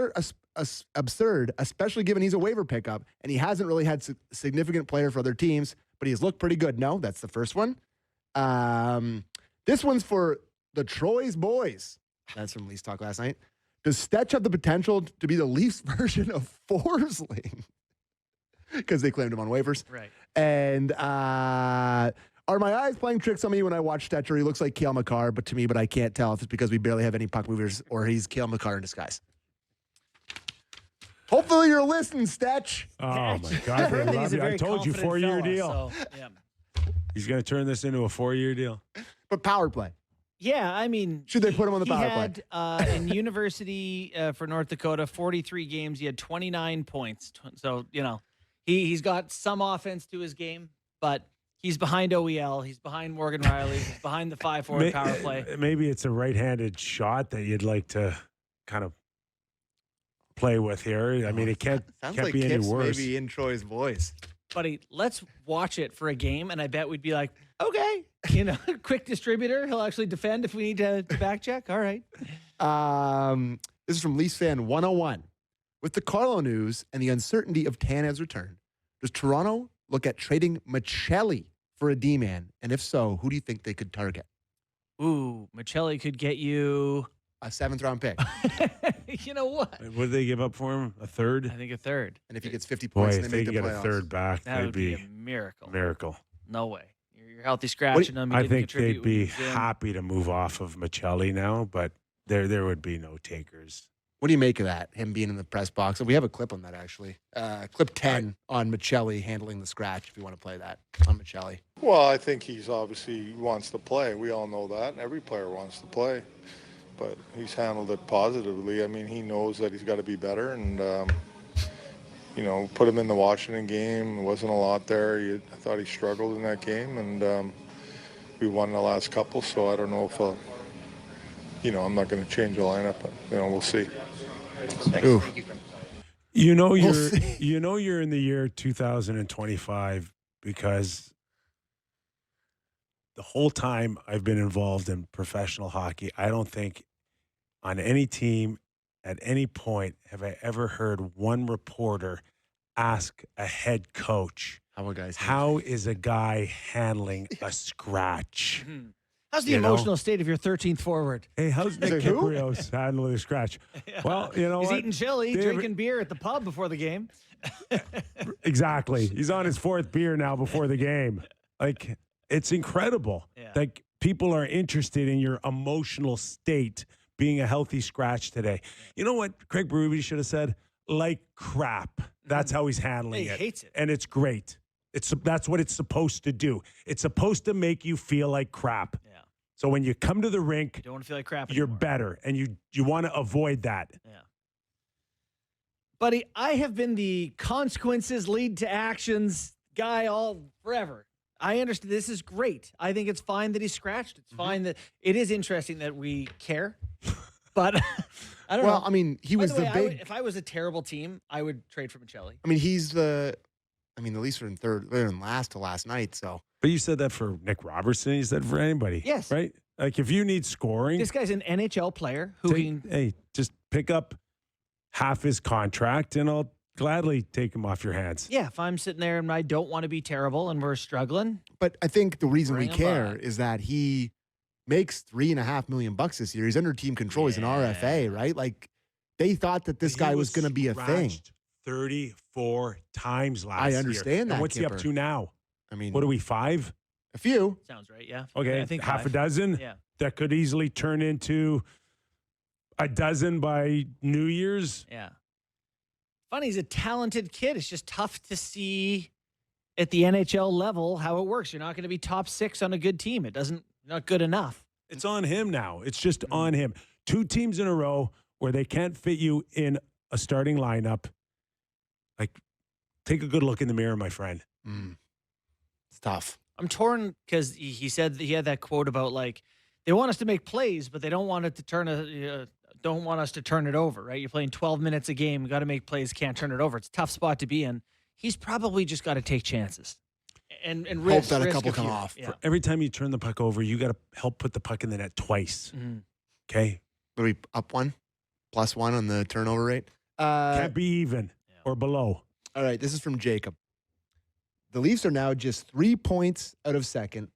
absurd, especially given he's a waiver pickup, and he hasn't really had a significant player for other teams, but he's looked pretty good. No, that's the first one. This one's for the Troy's boys. That's from Leafs Talk last night. Does Stetch have the potential to be the Leafs version of Forsling? Because they claimed him on waivers. Right. And are my eyes playing tricks on me when I watch Stecher? He looks like Cale Makar, but I can't tell if it's because we barely have any puck movers or he's Cale Makar in disguise. Hopefully you're listening, Stetch. Oh, my God. They love you. I told you, 4-year deal. So, yeah. He's going to turn this into a 4-year deal. But power play. Yeah, I mean, should they put him on the power play? In university for North Dakota, 43 games, he had 29 points. So, he's got some offense to his game, but he's behind OEL. He's behind Morgan Riley. He's behind the 5-4 power play. Maybe it's a right-handed shot that you'd like to kind of play with here. I mean, it can't like be any Kip's worse. Maybe in Troy's voice. Buddy, let's watch it for a game, and I bet we'd be like, okay, quick distributor. He'll actually defend if we need to back check. All right. This is from Leafs Fan 101. With the Carlo news and the uncertainty of Tanev's return, does Toronto look at trading Michelli for a D-man? And if so, who do you think they could target? Ooh, Michelli could get you a 7th-round pick. You know what? What did they give up for him? A third? I think a third. And if he gets 50 points, if they make the get playoffs. a third back, that they'd would be a miracle. Miracle. No way. You're healthy scratching them. I think they'd be happy to move off of Michelli now, but there would be no takers. What do you make of that, him being in the press box? We have a clip on that, actually. Clip 10 on Michelli handling the scratch, if you want to play that on Michelli. Well, I think he wants to play. We all know that. Every player wants to play. But he's handled it positively. I mean, he knows that he's got to be better, and put him in the Washington game. There wasn't a lot there. I thought he struggled in that game, and we won the last couple, so I don't know if I'm not going to change the lineup, but we'll see. Ooh. You're in the year 2025 because the whole time I've been involved in professional hockey, I don't think on any team at any point have I ever heard one reporter ask a head coach, how is a guy handling a scratch? Mm-hmm. How's the emotional state of your 13th forward? Hey, how's Nick Kypreos handling a scratch? Yeah. Well, you know He's what? eating chili, drinking beer at the pub before the game. Exactly. He's on his 4th beer now before the game. Like, it's incredible. Yeah. Like, people are interested in your emotional state being a healthy scratch today. You know what Craig Berube should have said? Like crap. That's how he's handling it. He hates it. And it's great. That's what it's supposed to do. It's supposed to make you feel like crap. Yeah. So when you come to the rink, You don't want to feel like crap you're anymore. better, and you want to avoid that. Yeah. Buddy, I have been the consequences lead to actions guy all forever. I understand this is great. I think it's fine that he's scratched. It's fine that it is interesting that we care. But I don't know. Well, I mean, he By was the the way, big. if I was a terrible team, I would trade for Michelli. I mean, he's the. I mean, the Leafs are in third. They're in last to last night. So But you said that for Nick Robertson. You said for anybody. Yes. Right? Like, if you need scoring, This guy's an NHL player who can. just pick up half his contract, and I'll gladly take him off your hands. Yeah, if I'm sitting there and I don't want to be terrible and we're struggling, but I think the reason we Bring him care by. is that he makes $3.5 million this year. He's under team control. He's an RFA, right? Like they thought that this He guy was going to be a thing. scratched 34 times last year. I understand And that, what's he up Kyper. to now? I mean, What are we, 5? a few. sounds right. Yeah. Okay, I think half 5. a dozen? Yeah. That could easily turn into a dozen by New Year's. Yeah. Funny, he's a talented kid. It's just tough to see at the NHL level how it works. You're not going to be top 6 on a good team. Not good enough. It's on him now. It's just on him. 2 teams in a row where they can't fit you in a starting lineup. Like, take a good look in the mirror, my friend. It's tough. I'm torn because he said that he had that quote about like they want us to make plays, but they don't want it to don't want us to turn it over. Right? You're playing 12 minutes a game. Got to make plays. Can't turn it over. It's a tough spot to be in. He's probably just got to take chances and risk that a risk couple come few. off. Yeah. Every time you turn the puck over, you got to help put the puck in the net twice. Mhm. Okay? Are we up 1, +1 on the turnover rate? Can't be even or below. All right, this is from Jacob. The Leafs are now just 3 points out of second.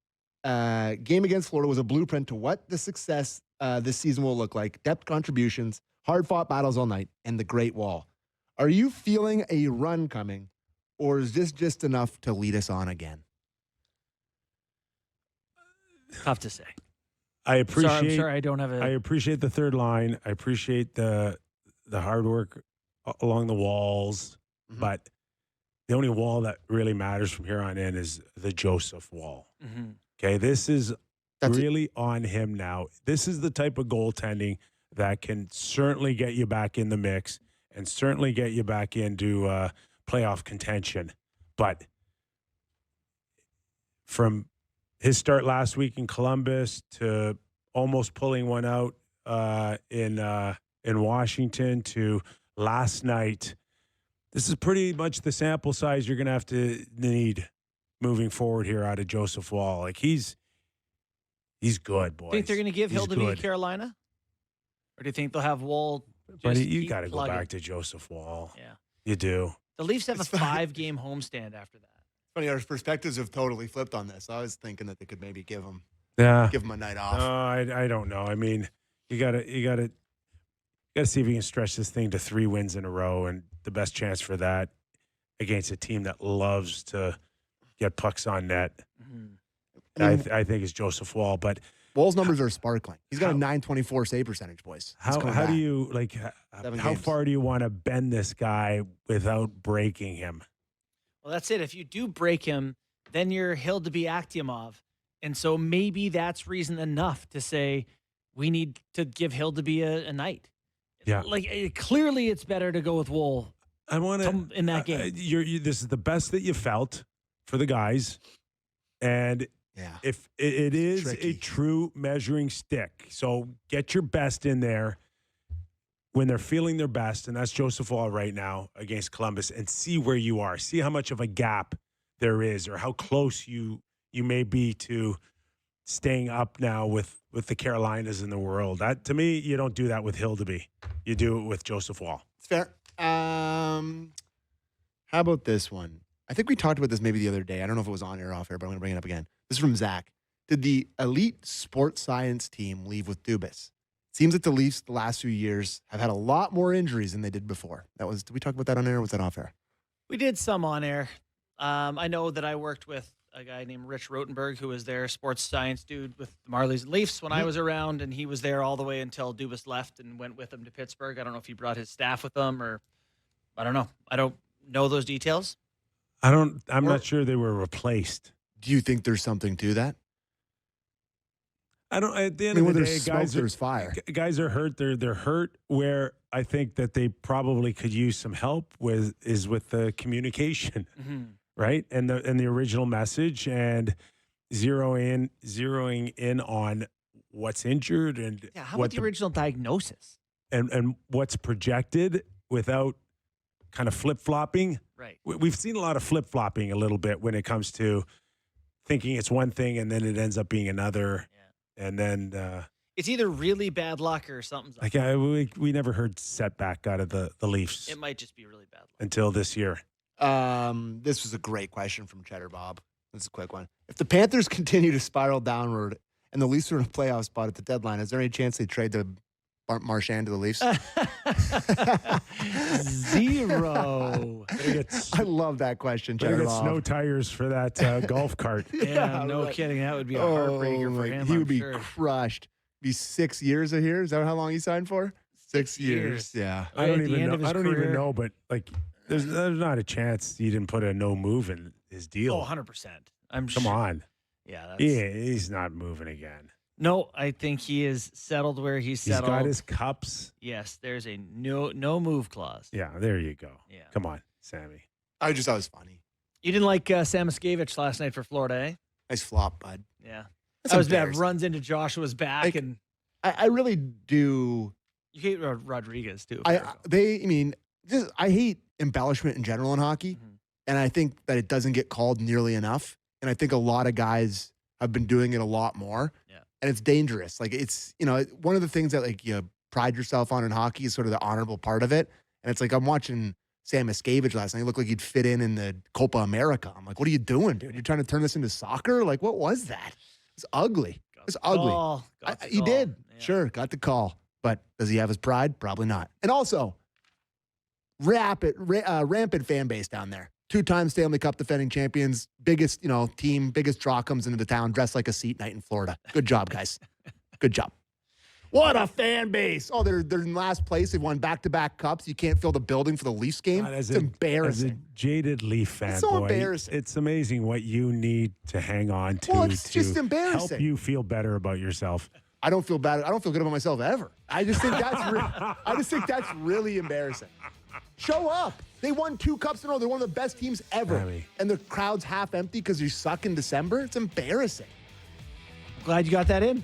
Game against Florida was a blueprint to what the success this season will look like. Depth contributions, hard-fought battles all night, and the Great Wall. Are you feeling a run coming, or is this just enough to lead us on again? Tough to say. I appreciate. I'm sorry I don't have I appreciate the third line. I appreciate the hard work along the walls, Mhm. but the only wall that really matters from here on in is the Joseph wall. Mm-hmm. Okay, this is That's it. really on him now. This is the type of goaltending that can certainly get you back in the mix and certainly get you back into playoff contention. But from his start last week in Columbus to almost pulling one out in Washington to last night, this is pretty much the sample size you're going to have to need moving forward here out of Joseph Wall. Like he's good, boys. Think they're going to give He's Hill to be good. Carolina, or do you think they'll have Wall? But just you keep got to go plugging? back to Joseph Wall. Yeah. You do. The Leafs have It's a fine. 5-game homestand after that. Funny, our perspectives have totally flipped on this. I was thinking that they could maybe give him Yeah. a night off. I don't know. I mean, you gotta see if you can stretch this thing to 3 wins in a row, and the best chance for that against a team that loves to get pucks on net, I mean, I think is Joseph Wall. But Wall's numbers are sparkling. He's got a How- .924 save percentage, boys. He's how coming do back. you like? 7 How games. far do you want to bend this guy without breaking him? Well, that's it. If you do break him, then you're Hill to be Akhtiamov. And so maybe that's reason enough to say we need to give Hill to be a night. Yeah. Like clearly it's better to go with Wool I want to in that game. This is the best that you felt for the guys, and if it is tricky. a true measuring stick, so get your best in there when they're feeling their best, and that's Joseph Woll right now against Columbus, and see where you are, see how much of a gap there is, or how close you may be to staying up now with the Carolinas in the world. That, to me, you don't do that with Hellebuyck. You do it with Joseph Woll. It's fair. How about this one? I think we talked about this maybe the other day. I don't know if it was on air or off air, but I'm going to bring it up again. This is from Zach. Did the elite sports science team leave with Dubas? Seems that the Leafs the last few years have had a lot more injuries than they did before. Did we talk about that on air or was that off air? We did some on air. I know that I worked with a guy named Rich Rotenberg, who was their sports science dude with the Marlies and Leafs when I was around, and he was there all the way until Dubas left and went with him to Pittsburgh. I don't know if he brought his staff with him, or I don't know. I don't know those details. I'm not sure they were replaced. Do you think there's something to that? I don't. At the end of the day, there's fire. Guys are hurt. They're hurt. Where I think that they probably could use some help with the communication, right? And the original message, and zeroing in on what's injured and how about the original diagnosis and what's projected without kind of flip-flopping. Right. We've seen a lot of flip-flopping a little bit when it comes to thinking it's one thing and then it ends up being another. And then it's either really bad luck or something's up. We never heard setback out of the Leafs. It might just be really bad luck. Until this year. This was a great question from Cheddar Bob. This is a quick one. If the Panthers continue to spiral downward and the Leafs are in a playoff spot at the deadline, is there any chance they trade the Marchand to the Leafs? 0. I love that question, Cheddar Get Bob. snow tires for that golf cart. Yeah, no kidding. That would be a heartbreaker for him. He would be sure. crushed. Be 6 years a here. Is that how long he signed for? 6 years. Yeah. I don't At the end even of know. his I don't even career. know, but like, there's not a chance he didn't put a no move in his deal. Oh, 100%. I'm Come sure. on. Yeah, that's... He's not moving again. No, I think he is settled where he's settled. He's got his cups. Yes, there's a no move clause. Yeah, there you go. Yeah. Come on, Sammy. I just thought it was funny. You didn't like Sam McKee last night for Florida, eh? Nice flop, bud. Yeah. That's That was bad. embarrassing. Runs into Joshua's back, Like, and I really do. you hate Rodriguez too. I hate embellishment in general in hockey, and I think that it doesn't get called nearly enough. And I think a lot of guys have been doing it a lot more. Yeah. And it's dangerous. Like it's, one of the things that like you pride yourself on in hockey is sort of the honorable part of it. And it's like I'm watching Sam McKee last night. He looked like he'd fit in the Copa America. I'm like, what are you doing, dude? You're trying to turn this into soccer? Like, what was that? It's ugly. It's ugly. He did. Yeah. Sure, got the call. But does he have his pride? Probably not. And also, rampant fan base down there. 2-time Stanley Cup defending champions, biggest, team, biggest draw comes into the town, dressed like a seat night in Florida. Good job, guys. Good job. What a fan base. Oh, they're in last place. They've won back-to-back cups. You can't fill the building for the Leafs game. God, It's embarrassing. As a jaded Leaf fan, It's so boy, embarrassing. it's amazing what you need to hang on to. Well, it's to just embarrassing. help you feel better about yourself. I don't feel bad. I don't feel good about myself ever. I just think that's really embarrassing. Show up. They won 2 cups in a row. They're one of the best teams ever. Sammy. And the crowd's half empty because you suck in December. It's embarrassing. Glad you got that in.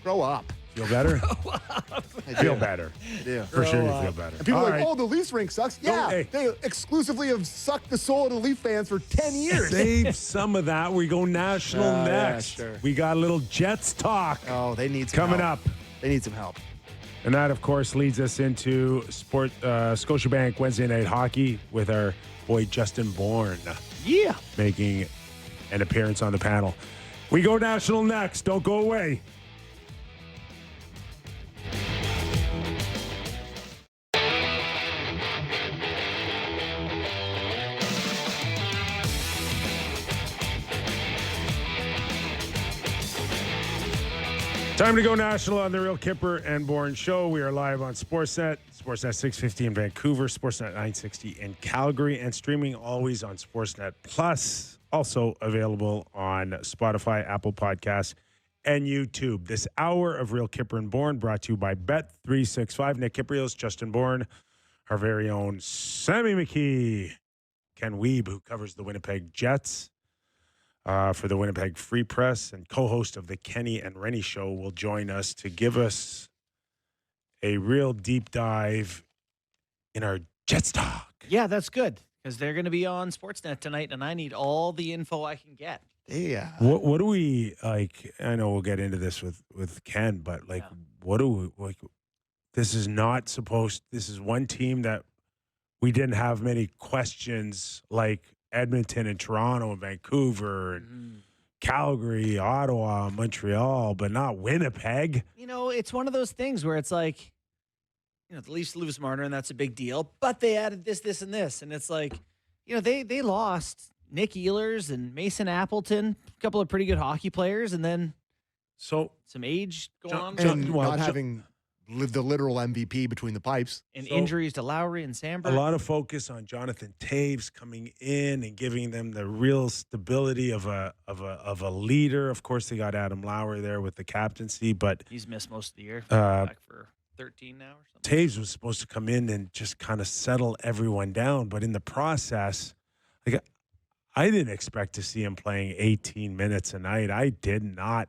Grow up. Feel better? I Feel do. better. I do. For sure you feel better. And people All are like, right. oh, the Leafs rink sucks. Yeah, hey. they exclusively have sucked the soul of the Leaf fans for 10 years. Save some of that. We go national Oh, yeah, next. sure. We got a little Jets talk Oh, they need some coming help. up. They need some help. And that, of course, leads us into Scotiabank Wednesday Night Hockey with our boy Justin Bourne Yeah. making an appearance on the panel. We go national next. Don't go away. Time to go national on the Real Kyper and Bourne Show. We are live on SportsNet, SportsNet 650 in Vancouver, SportsNet 960 in Calgary, and streaming always on SportsNet Plus. Also available on Spotify, Apple Podcasts, and YouTube. This hour of Real Kyper and Bourne brought to you by Bet365. Nick Kypreos, Justin Bourne our very own Sammy McKee, Ken Wiebe, who covers the Winnipeg Jets for the Winnipeg Free Press and co-host of the Kenny and Rennie Show, will join us to give us a real deep dive in our Jets talk. Yeah, that's good because they're going to be on Sportsnet tonight, and I need all the info I can get. Yeah. What do we like? I know we'll get into this with Ken, but like, what do we like? This is not supposed. This is one team that we didn't have many questions like Edmonton and Toronto and Vancouver and Calgary, Ottawa, Montreal, but not Winnipeg. You know, it's one of those things where it's like, you know, the Leafs lose Marner, and that's a big deal. But they added this, this, and this, and it's like, you know, they lost Nick Ehlers and Mason Appleton, a couple of pretty good hockey players, and then So some age going on, And well, not having the literal MVP between the pipes. and so- injuries to Lowry and a Sandberg. lot of focus on Jonathan Toews coming in and giving them the real stability of a leader. Of course, they got Adam Lowry there with the captaincy, but He's missed most of the year. Uh, Back for 13 now or something. Toews was supposed to come in and just kind of settle everyone down. But in the process, like, I didn't expect to see him playing 18 minutes a night. I did not,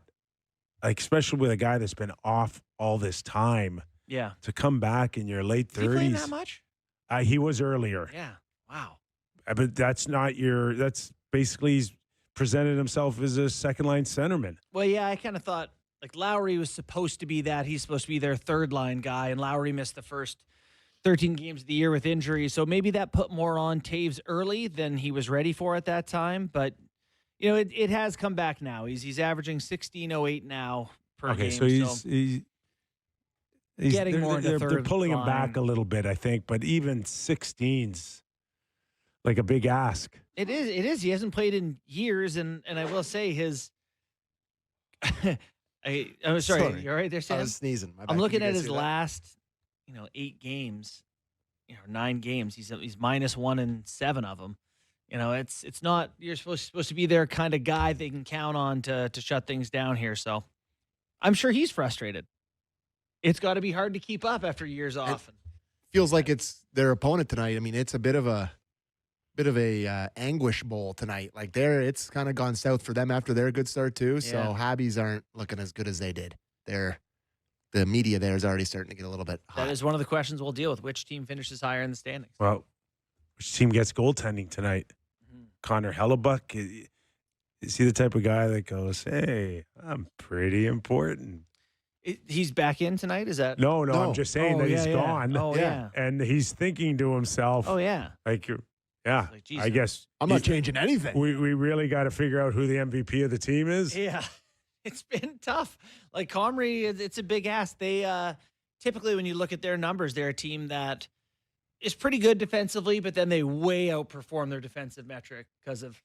like, especially with a guy that's been off all this time, Yeah. to come back in your late Is he playing 30s. that much? He was earlier. Yeah. Wow. But that's not that's basically he's presented himself as a second line centerman. Well, yeah, I kind of thought like Lowry was supposed to be that. He's supposed to be their third line guy, and Lowry missed the first 13 games of the year with injury. So maybe that put more on Toews early than he was ready for at that time. But, you know, it has come back now. He's averaging 16.08 now per game. So he's Getting more into they're third pulling him line. back a little bit, I think. But even 16's like a big ask. It is. He hasn't played in years, and I will say his. I'm sorry. You all right there, I Sam? was sneezing. My bad. I'm Can looking you at guys his hear that? last, 8 games, 9 games. He's -1 in 7 of them. You know, it's not. You're supposed to be their kind of guy they can count on to shut things down here. So, I'm sure he's frustrated. It's got to be hard to keep up after years off. Feels like it's their opponent tonight. I mean, it's a bit of a anguish bowl tonight. Like it's kind of gone south for them after their good start too. So Yeah. Habbies aren't looking as good as they did. The media there is already starting to get a little bit hot. That is one of the questions we'll deal with. Which team finishes higher in the standings? Well, which team gets goaltending tonight? Mhm. Connor Hellebuyck. Is he the type of guy that goes, "Hey, I'm pretty important"? He's back in tonight. Is that? No, No. I'm just saying Oh, that yeah, he's yeah. gone. Oh Yeah. yeah. And he's thinking to himself, Oh yeah. like, yeah, Like, geez, I guess I'm not changing anything. we really got to figure out who the MVP of the team is. Yeah, it's been tough. Like Comrie, it's a big ask. They typically, when you look at their numbers, they're a team that is pretty good defensively, but then they way outperform their defensive metric because of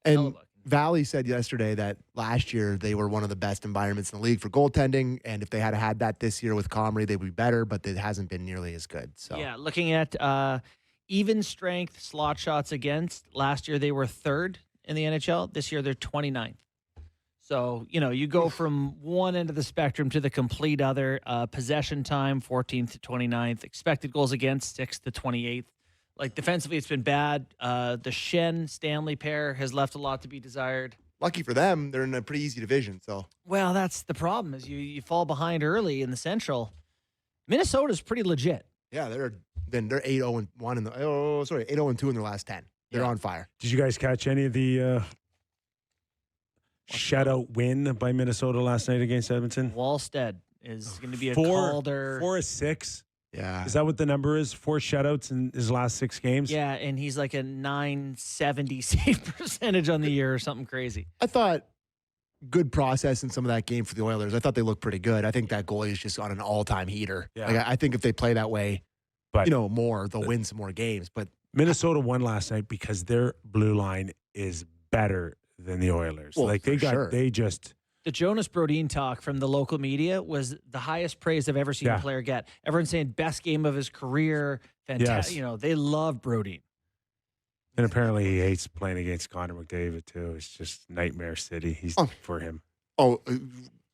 And Hellebuyck. Valley said yesterday that last year they were one of the best environments in the league for goaltending, and if they had had that this year with Comrie, they'd be better. But it hasn't been nearly as good. So Yeah, looking at even strength slot shots against, last year they were 3rd in the NHL. This year they're 29th. So, you go from one end of the spectrum to the complete other. Possession time, 14th to 29th. Expected goals against, 6th to 28th. Like, defensively, it's been bad. The Shen-Stanley pair has left a lot to be desired. lucky for them, they're in a pretty easy division. So Well, that's the problem, is you fall behind early in the Central. Minnesota's pretty legit. yeah, they're 8-0-1 in the 8-0-2 in their last 10. They're Yeah. on fire. Did you guys catch any of the shutout win by Minnesota last night against Edmonton? Wallstead is going to be a 4 Calder. of 6. Yeah. Is that what the number is? 4 shutouts in his last 6 games? Yeah, and he's like a 970 save percentage on the year or something crazy. I thought good process in some of that game for the Oilers. I thought they looked pretty good. I think that goalie is just on an all-time heater. Yeah. Like, I think if they play that way, But more, they'll win some more games. But Minnesota won last night because their blue line is better than the Oilers. Well, like for sure. The Jonas Brodin talk from the local media was the highest praise I've ever seen Yeah. a player get. Everyone's saying best game of his career. Fantastic. Yes. They love Brodin. And apparently he hates playing against Connor McDavid too. It's just nightmare city. He's Oh. for him.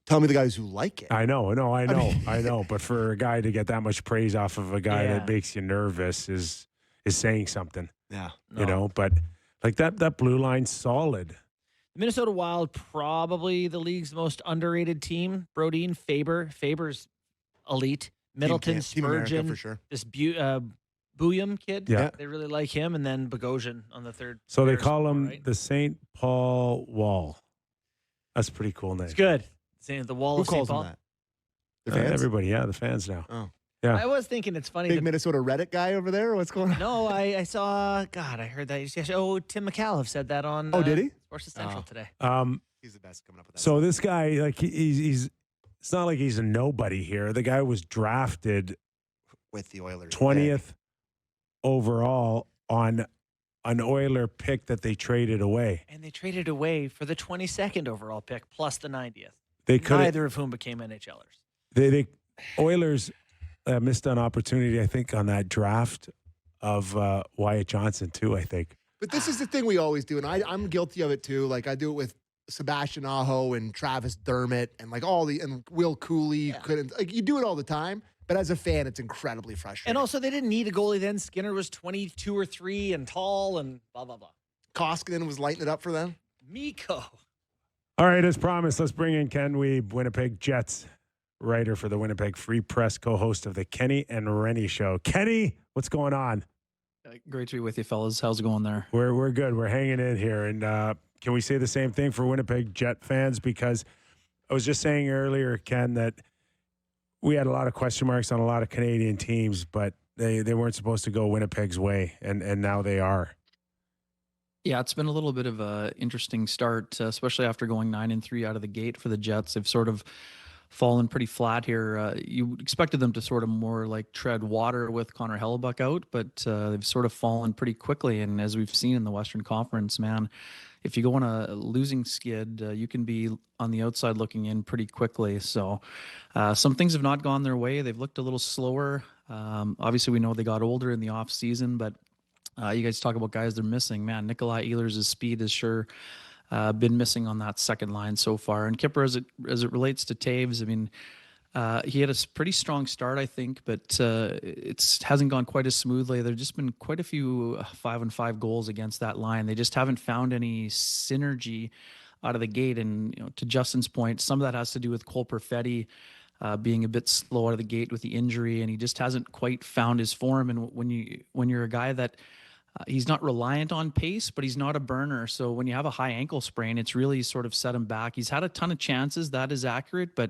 Tell me the guys who like it. I know. I know. But for a guy to get that much praise off of a guy that makes you nervous is saying something. Yeah. You know, but like that blue line's solid. The Minnesota Wild, probably the league's most underrated team. Brodin, Faber's elite. Middleton, Team America Spurgeon, for sure. this Bouillon kid. Yeah. They really like him. And then Bogosian on the third. So they Bears call score, him right? the St. Paul Wall. That's a pretty cool name. It's good. Saying the wall Who of St. calls Paul. him that? The fans? Everybody, the fans now. Oh. Yeah. I was thinking it's funny. Big that- Minnesota Reddit guy over there? What's going on? No, I saw. God, I heard that. Oh, Tim McAuliffe said that on. Oh, did he? Sports Central today. He's the best coming up with that. So this guy, like he's it's not like he's a nobody here. The guy was drafted with the Oilers. 20th overall on an Oiler pick that they traded away. And they traded away for the 22nd overall pick plus the 90th. They could Neither of whom became NHLers. They Oilers missed an opportunity, I think, on that draft of Wyatt Johnson too. I think. But this is the thing we always do, and I'm guilty of it too. Like I do it with Sebastian Aho and Travis Dermott and like and Will Cooley couldn't. Like you do it all the time, but as a fan, it's incredibly frustrating. And also, they didn't need a goalie then. Skinner was 22 or 3 and tall and blah, blah, blah. Koskinen was lighting it up for them. Mikko. All right, as promised, let's bring in Ken Wiebe, Winnipeg Jets writer for the Winnipeg Free Press, co-host of the Kenny and Rennie Show. Kenny, what's going on? Great to be with you, fellas. How's it going there? We're good. We're hanging in here. And can we say the same thing for Winnipeg Jet fans? Because I was just saying earlier, Ken, that we had a lot of question marks on a lot of Canadian teams, but they weren't supposed to go Winnipeg's way, and now they are. Yeah, it's been a little bit of a interesting start, especially after going 9-3 out of the gate for the Jets. They've sort of fallen pretty flat here. You expected them to sort of more like tread water with Connor Hellebuyck out, but they've sort of fallen pretty quickly. And as we've seen in the Western Conference, man, if you go on a losing skid, you can be on the outside looking in pretty quickly. So some things have not gone their way. They've looked a little slower. Obviously, we know they got older in the off season, but you guys talk about guys they're missing. Man, Nikolai Ehlers' speed is sure been missing on that second line so far. And Kyper, as it relates to Toews, I mean, he had a pretty strong start, I think, but it hasn't gone quite as smoothly. There's just been quite a few 5-on-5 goals against that line. They just haven't found any synergy out of the gate. And to Justin's point, some of that has to do with Cole Perfetti being a bit slow out of the gate with the injury, and he just hasn't quite found his form. And when you're a guy that he's not reliant on pace, but he's not a burner. So when you have a high ankle sprain, it's really sort of set him back. He's had a ton of chances. That is accurate, but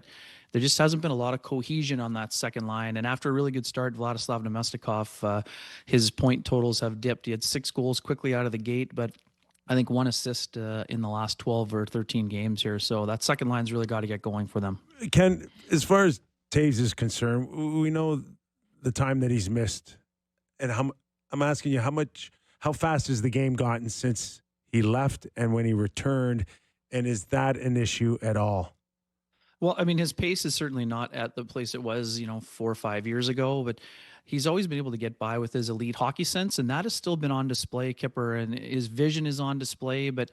there just hasn't been a lot of cohesion on that second line. And after a really good start, Vladislav Nemestikov, his point totals have dipped. He had 6 goals quickly out of the gate, but I think 1 assist in the last 12 or 13 games here. So that second line's really got to get going for them. Ken, as far as Toews is concerned, we know the time that he's missed. And I'm asking you, how fast has the game gotten since he left and when he returned? And is that an issue at all? Well, I mean, his pace is certainly not at the place it was, 4 or 5 years ago, but he's always been able to get by with his elite hockey sense, and that has still been on display, Kipper, and his vision is on display, but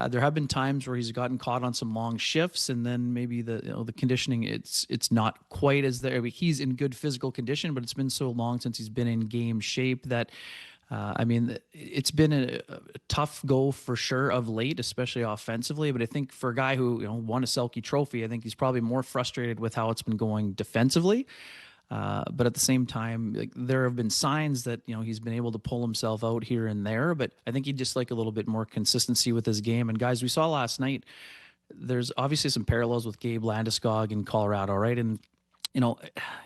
there have been times where he's gotten caught on some long shifts, and then maybe the conditioning, it's not quite as there. I mean, he's in good physical condition, but it's been so long since he's been in game shape that it's been a tough go for sure of late, especially offensively. But I think for a guy who won a Selke Trophy, I think he's probably more frustrated with how it's been going defensively. But at the same time, there have been signs that he's been able to pull himself out here and there. But I think he'd just like a little bit more consistency with his game. And guys, we saw last night, there's obviously some parallels with Gabe Landeskog in Colorado, right? And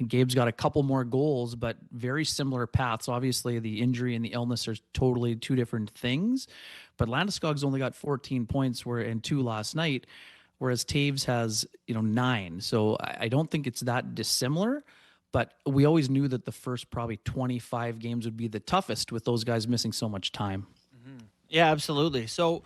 Gabe's got a couple more goals, but very similar paths. Obviously, the injury and the illness are totally 2 different things. But Landeskog's only got 14 points and 2 last night, whereas Toews has 9. So I don't think it's that dissimilar. But we always knew that the first probably 25 games would be the toughest with those guys missing so much time. Mm-hmm. Yeah, absolutely. So,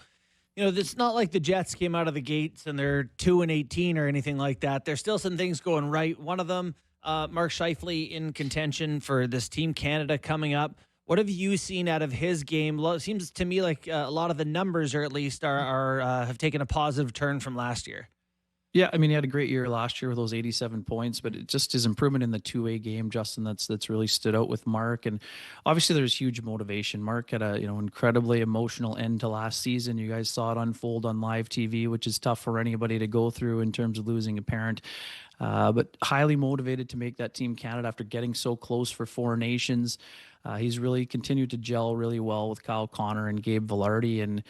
it's not like the Jets came out of the gates and they're 2-18 or anything like that. There's still some things going right. One of them, Mark Scheifele in contention for this Team Canada coming up. What have you seen out of his game? Seems to me like a lot of the numbers, or at least, are have taken a positive turn from last year. Yeah, I mean, he had a great year last year with those 87 points, but it just his improvement in the two-way game, Justin, that's really stood out with Mark. And obviously, there's huge motivation. Mark had a incredibly emotional end to last season. You guys saw it unfold on live TV, which is tough for anybody to go through in terms of losing a parent. But highly motivated to make that Team Canada after getting so close for Four Nations. He's really continued to gel really well with Kyle Connor and Gabe Vilardi, and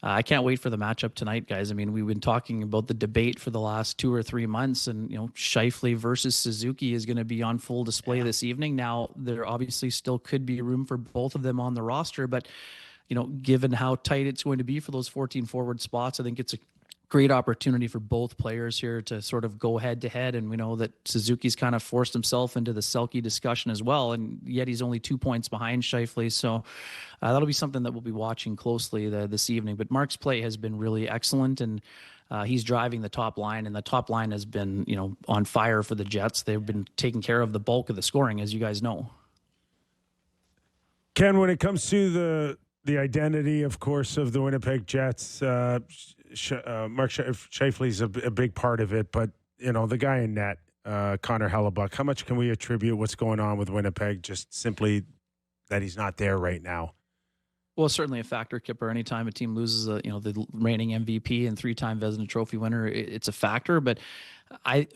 I can't wait for the matchup tonight, guys. I mean, we've been talking about the debate for the last 2 or 3 months, and Scheifele versus Suzuki is going to be on full display this evening. Now, there obviously still could be room for both of them on the roster, but given how tight it's going to be for those 14 forward spots, I think it's a great opportunity for both players here to sort of go head to head. And we know that Suzuki's kind of forced himself into the Selke discussion as well, and yet he's only 2 points behind Scheifele. So that'll be something that we'll be watching closely this evening. But Mark's play has been really excellent, and he's driving the top line, and the top line has been, on fire for the Jets. They've been taking care of the bulk of the scoring, as you guys know. Ken, when it comes to the identity, of course, of the Winnipeg Jets, Mark Scheifele's a big part of it, but the guy in net, Connor Hellebuyck, how much can we attribute what's going on with Winnipeg just simply that he's not there right now? Well, certainly a factor, Kyper. Anytime a team loses, the reigning MVP and 3-time Vezina Trophy winner, it's a factor. But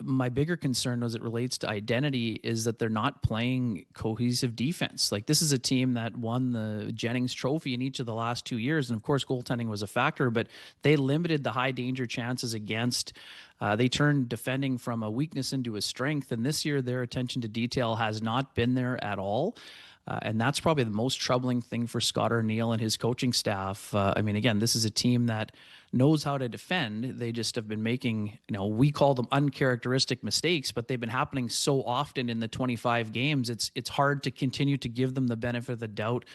my bigger concern as it relates to identity is that they're not playing cohesive defense. Like, this is a team that won the Jennings Trophy in each of the last 2 years, and of course, goaltending was a factor. But they limited the high danger chances against. They turned defending from a weakness into a strength, and this year their attention to detail has not been there at all. And that's probably the most troubling thing for Scott Arniel and his coaching staff. I mean, again, this is a team that knows how to defend. They just have been making, we call them uncharacteristic mistakes, but they've been happening so often in the 25 games. It's hard to continue to give them the benefit of the doubt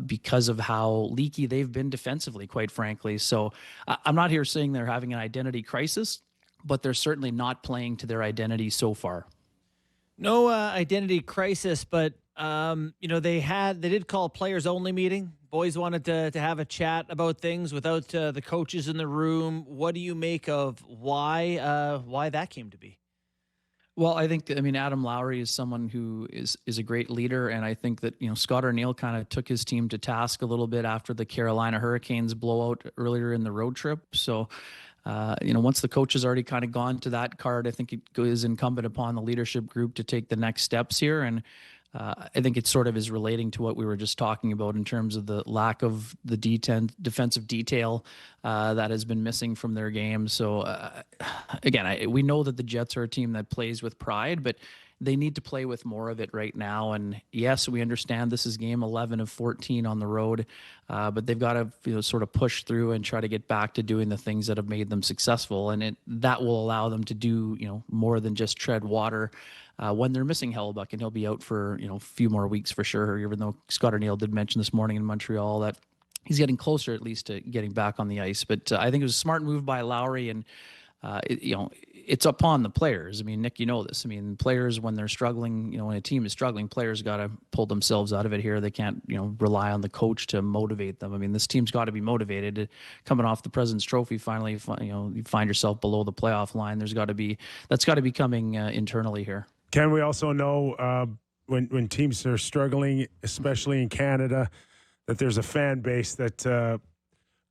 because of how leaky they've been defensively, quite frankly. So I'm not here saying they're having an identity crisis, but they're certainly not playing to their identity so far. No identity crisis, but they did call a players only meeting. Boys wanted to have a chat about things without the coaches in the room. What do you make of why that came to be? Well, Adam Lowry is someone who is a great leader, and I think that Scott Arniel kind of took his team to task a little bit after the Carolina Hurricanes blowout earlier in the road trip. So once the coach has already kind of gone to that card, I think it is incumbent upon the leadership group to take the next steps here. And I think it sort of is relating to what we were just talking about in terms of the lack of the defensive detail that has been missing from their game. So, again, we know that the Jets are a team that plays with pride, but they need to play with more of it right now. And yes, we understand this is game 11 of 14 on the road, but they've got to sort of push through and try to get back to doing the things that have made them successful. And that will allow them to do more than just tread water when they're missing Hellebuyck, and he'll be out for a few more weeks for sure. Even though Scott Arniel did mention this morning in Montreal that he's getting closer at least to getting back on the ice. But I think it was a smart move by Lowry, and it's upon the players. I mean, Nick, this. I mean, players, when they're struggling, when a team is struggling, players got to pull themselves out of it here. They can't, rely on the coach to motivate them. I mean, this team's got to be motivated. Coming off the President's Trophy, finally, you find yourself below the playoff line. That's got to be coming internally here. Ken, we also know when teams are struggling, especially in Canada, that there's a fan base that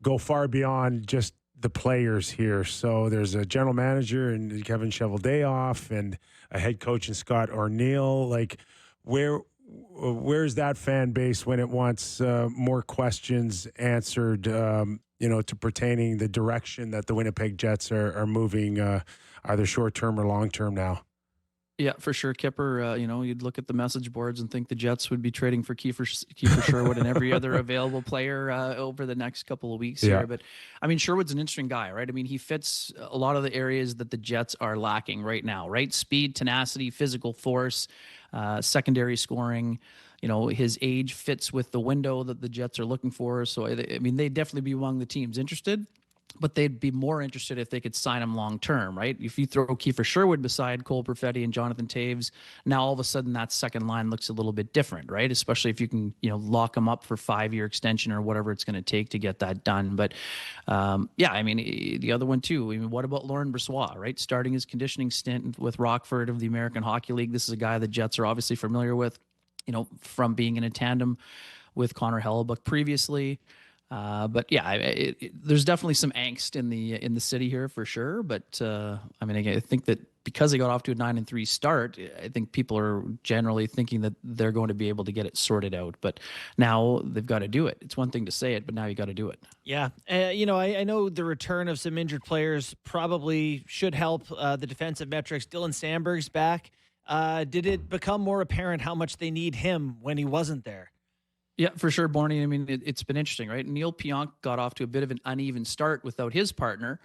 go far beyond just the players here. So there's a general manager and Kevin Cheveldayoff and a head coach in Scott Arniel. Like, where's that fan base when it wants more questions answered, to pertaining the direction that the Winnipeg Jets are moving, either short-term or long-term now? Yeah, for sure, Kyper. You'd look at the message boards and think the Jets would be trading for Kiefer Sherwood and every other available player over the next couple of weeks here. But, Sherwood's an interesting guy, right? I mean, he fits a lot of the areas that the Jets are lacking right now, right? Speed, tenacity, physical force, secondary scoring. His age fits with the window that the Jets are looking for. So, they'd definitely be among the teams interested. but they'd be more interested if they could sign him long term, right? If you throw Kiefer Sherwood beside Cole Perfetti and Jonathan Toews, now all of a sudden that second line looks a little bit different, right? Especially if you can, lock him up for 5-year extension or whatever it's going to take to get that done. But the other one too. What about Laurent Brossoit, right? Starting his conditioning stint with Rockford of the American Hockey League. This is a guy the Jets are obviously familiar with, from being in a tandem with Connor Hellebuyck previously. There's definitely some angst in the city here for sure. But I think that because they got off to a 9-3 start, I think people are generally thinking that they're going to be able to get it sorted out. But now they've got to do it. It's one thing to say it, but now you got to do it. Yeah. I know the return of some injured players probably should help the defensive metrics. Dylan Sandberg's back. Did it become more apparent how much they need him when he wasn't there? Yeah, for sure, Bourne. It's been interesting, right? Neil Pionk got off to a bit of an uneven start without his partner,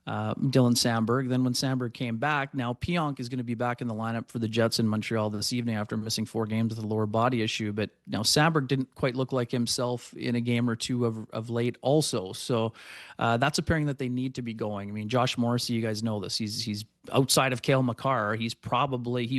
Dylan Sandberg. Then when Sandberg came back, now Pionk is going to be back in the lineup for the Jets in Montreal this evening after missing 4 games with a lower body issue. But now Sandberg didn't quite look like himself in a game or two of late also. So that's a pairing that they need to be going. Josh Morrissey, you guys know this. He's outside of Cale Makar. He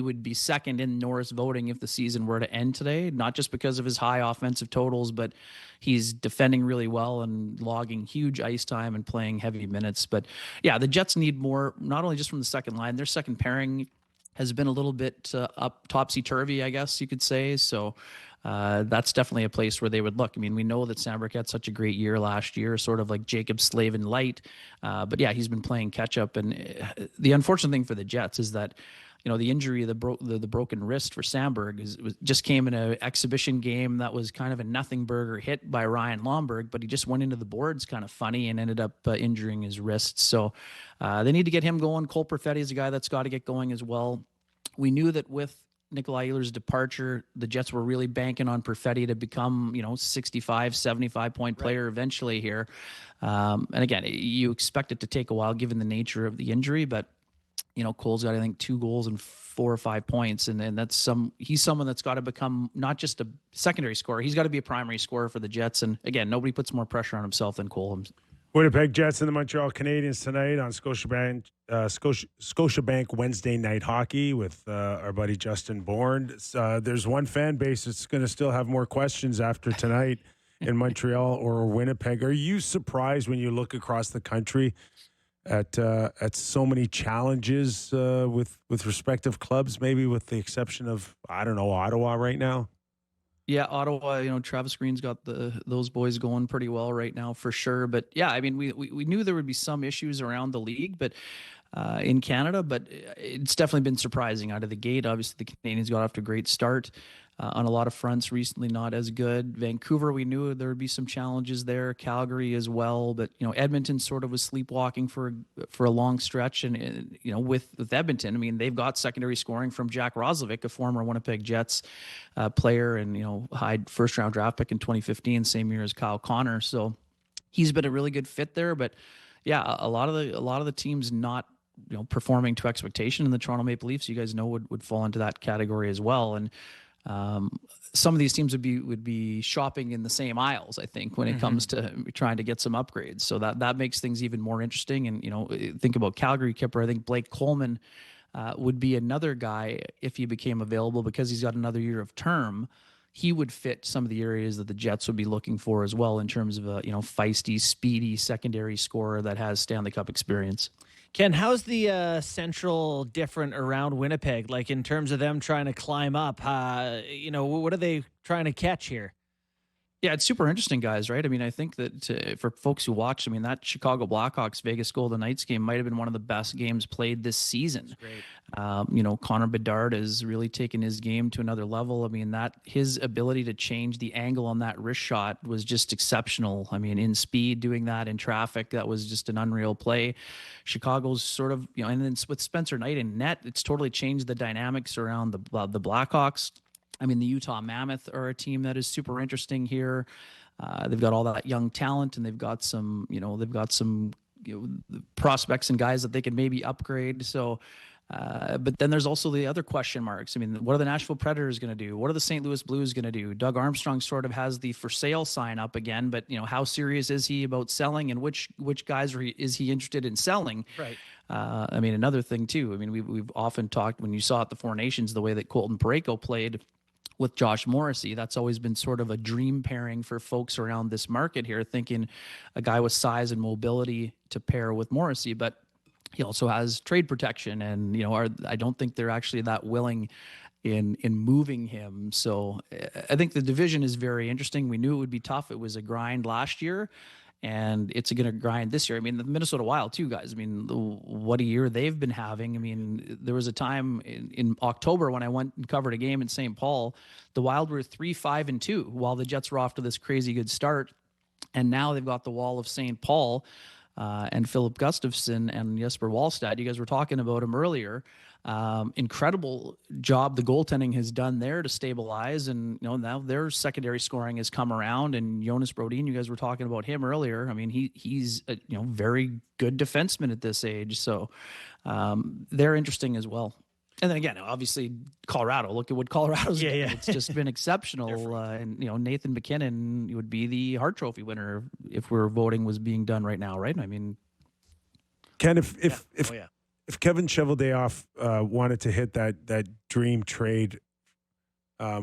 would be second in Norris voting if the season were to end today, not just because of his high offensive totals, but he's defending really well and logging huge ice time and playing heavy minutes. But yeah, the Jets need more, not only just from the second line. Their second pairing has been a little bit up topsy-turvy, I guess you could say. So that's definitely a place where they would look. We know that Sandberg had such a great year last year, sort of like Jacob Slavin light. But yeah, he's been playing catch up. And the unfortunate thing for the Jets is that, the injury, the broken wrist for Sandberg just came in an exhibition game that was kind of a nothing burger hit by Ryan Lomberg, but he just went into the boards kind of funny and ended up injuring his wrist. So they need to get him going. Cole Perfetti is a guy that's got to get going as well. We knew that with Nikolai Ehlers' departure, the Jets were really banking on Perfetti to become, 65, 75-point player eventually here. And again, you expect it to take a while given the nature of the injury, but Cole's got, I think, 2 goals and 4 or 5 points. And he's someone that's got to become not just a secondary scorer. He's got to be a primary scorer for the Jets. And again, nobody puts more pressure on himself than Cole. Winnipeg Jets and the Montreal Canadiens tonight on Scotiabank Wednesday night hockey with our buddy Justin Bourne. There's one fan base that's going to still have more questions after tonight in Montreal or Winnipeg. Are you surprised when you look across the country at so many challenges with respective clubs, maybe with the exception of, Ottawa right now? Yeah, Ottawa, Travis Green's got those boys going pretty well right now for sure. But yeah, we knew there would be some issues around the league, but in Canada, but it's definitely been surprising out of the gate. Obviously, the Canadians got off to a great start on a lot of fronts recently, not as good. Vancouver, we knew there would be some challenges there. Calgary as well, but Edmonton sort of was sleepwalking for a long stretch, and with Edmonton, they've got secondary scoring from Jack Roslovic, a former Winnipeg Jets player, and high first-round draft pick in 2015, same year as Kyle Connor. So he's been a really good fit there. But yeah, a lot of the teams not performing to expectation in the Toronto Maple Leafs, you guys know, would fall into that category as well. And some of these teams would be shopping in the same aisles, I think, when it comes to trying to get some upgrades. So that makes things even more interesting. And think about Calgary, Kyper. I think Blake Coleman would be another guy if he became available, because he's got another year of term. He would fit some of the areas that the Jets would be looking for as well, in terms of a feisty, speedy secondary scorer that has Stanley Cup experience. Ken, how's the Central different around Winnipeg? Like in terms of them trying to climb up, what are they trying to catch here? Yeah, it's super interesting, guys, right? I think that for folks who watch, that Chicago Blackhawks Vegas Golden Knights game might have been one of the best games played this season. Connor Bedard has really taken his game to another level. His ability to change the angle on that wrist shot was just exceptional. In speed, doing that in traffic, that was just an unreal play. Chicago's sort of, and then with Spencer Knight in net, it's totally changed the dynamics around the Blackhawks. The Utah Mammoth are a team that is super interesting here. They've got all that young talent, and they've got some prospects and guys that they could maybe upgrade. So But then there's also the other question marks. I mean, what are the Nashville Predators going to do? What are the St. Louis Blues going to do? Doug Armstrong sort of has the for sale sign up again, but how serious is he about selling, and which guys is he interested in selling? Right. I mean, another thing too. I mean, we've often talked, when you saw at the Four Nations the way that Colton Parayko played with Josh Morrissey, that's always been sort of a dream pairing for folks around this market here, thinking a guy with size and mobility to pair with Morrissey, but he also has trade protection, and I don't think they're actually that willing in moving him. So I think the division is very interesting. We knew it would be tough. It was a grind last year, and it's going to grind this year. I mean, the Minnesota Wild too, guys. I mean, what a year they've been having. I mean, there was a time in October when I went and covered a game in St. Paul, the Wild were 3-5-2 while the Jets were off to this crazy good start, and now they've got the wall of St. Paul. And Philip Gustafsson and Jesper Wallstedt, you guys were talking about him earlier. Incredible job the goaltending has done there to stabilize, and now their secondary scoring has come around. And Jonas Brodin, you guys were talking about him earlier. I mean, he's a very good defenseman at this age, so they're interesting as well. And then again, obviously, Colorado. Look at what Colorado's done. It's just been exceptional. And Nathan McKinnon would be the Hart Trophy winner if voting was being done right now, right? I mean, Ken, if Kevin Cheveldayoff wanted to hit that dream trade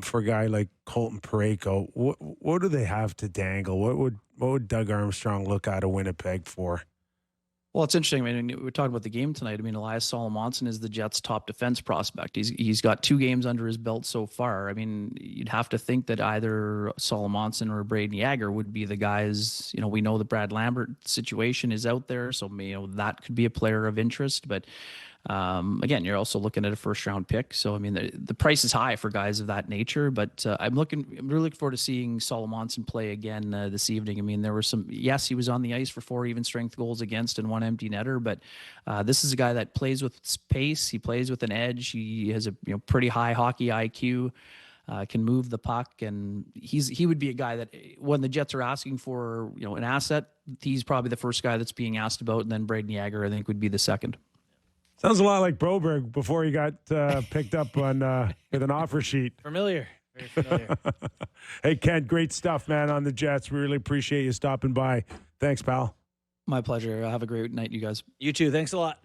for a guy like Colton Parayko, what do they have to dangle? What would Doug Armstrong look out of Winnipeg for? Well, it's interesting. I mean, we're talking about the game tonight. I mean, Elias Solomonson is the Jets' top defense prospect. He's got 2 games under his belt so far. I mean, you'd have to think that either Solomonson or Braden Yager would be the guys. We know the Brad Lambert situation is out there, so that could be a player of interest. But again, you're also looking at a first-round pick. So I mean, the price is high for guys of that nature. But I'm really looking forward to seeing Solomonson play again this evening. I mean, there were some. Yes, he was on the ice for 4 even-strength goals against and 1 empty netter. But this is a guy that plays with pace. He plays with an edge. He has a pretty high hockey IQ. Can move the puck, and he would be a guy that when the Jets are asking for an asset, he's probably the first guy that's being asked about, and then Braden Yager I think would be the second. Sounds a lot like Broberg before he got picked up on with an offer sheet. Familiar. Very familiar. Hey, Ken, great stuff, man, on the Jets. We really appreciate you stopping by. Thanks, pal. My pleasure. Have a great night, you guys. You too. Thanks a lot.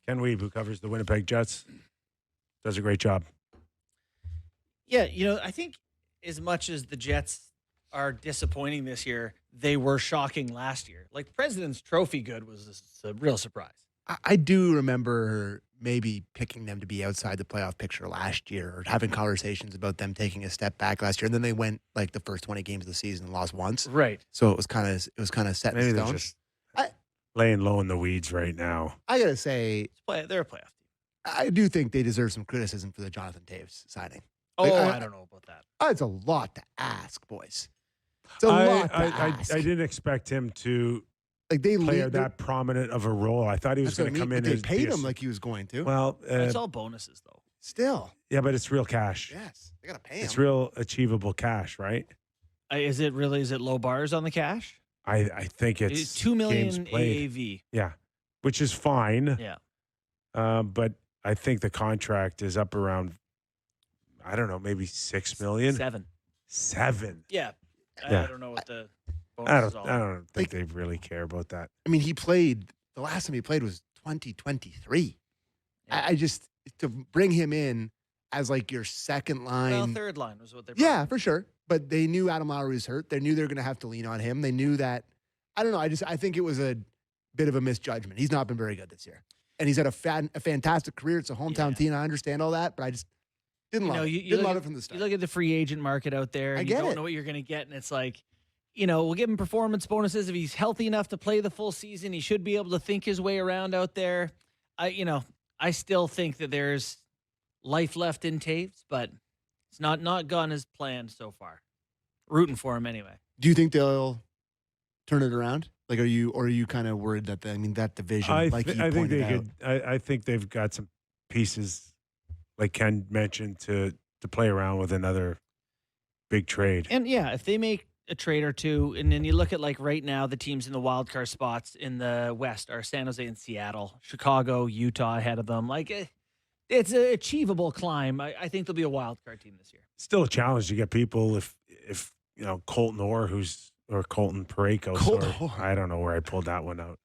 Ken Wiebe, who covers the Winnipeg Jets, does a great job. Yeah, I think as much as the Jets are disappointing this year, they were shocking last year. Like, President's Trophy good was a real surprise. I do remember maybe picking them to be outside the playoff picture last year, or having conversations about them taking a step back last year. And then they went like the first 20 games of the season and lost once. Right. So it was kind of set Maybe in they're stone. just laying low in the weeds right now. I gotta say, They're a playoff team. I do think they deserve some criticism for the Jonathan Toews signing. Oh, I don't know about that. It's a lot to ask, boys. It's a lot to ask. I didn't expect him to like they play lead, that prominent of a role. I thought he was going to come in. But they as paid be him like he was going to. Well, It's all bonuses, though. Still, yeah, but it's real cash. yes, they gotta pay him. It's real achievable cash, right? Is it low bars on the cash? I think it's $2 million games played. AAV. Yeah, which is fine. Yeah. But I think the contract is up around, I don't know, maybe $6 million. 7. Yeah. Yeah. I don't know what the I bonus is don't. all. I don't think they really care about that. I mean, the last time he played was 2023. Yeah. I just, to bring him in as like your second line. Well, third line was what they. Yeah, for sure. But they knew Adam Lowry was hurt. They knew they were going to have to lean on him. They knew that. I don't know. I think it was a bit of a misjudgment. He's not been very good this year, and he's had a fantastic career. It's a hometown team. I understand all that, but I just didn't love it. Didn't love it from the start. You look at the free agent market out there. And get you don't it. know what you're going to get, and it's like, we'll give him performance bonuses if he's healthy enough to play the full season. He should be able to think his way around out there. I still think that there's life left in Toews, but it's not gone as planned so far. Rooting for him anyway. Do you think they'll turn it around? Like, are you kind of worried that that division, I like you think pointed they out, could. I think they've got some pieces, like Ken mentioned, to play around with another big trade. And yeah, if they make a trade or two, and then you look at like right now, the teams in the wild card spots in the West are San Jose and Seattle, Chicago, Utah ahead of them. Like, It's an achievable climb. I think they'll be a wild card team this year. Still a challenge to get people if Colton Orr, or Colton Parayko. Colton Orr. I don't know where I pulled that one out.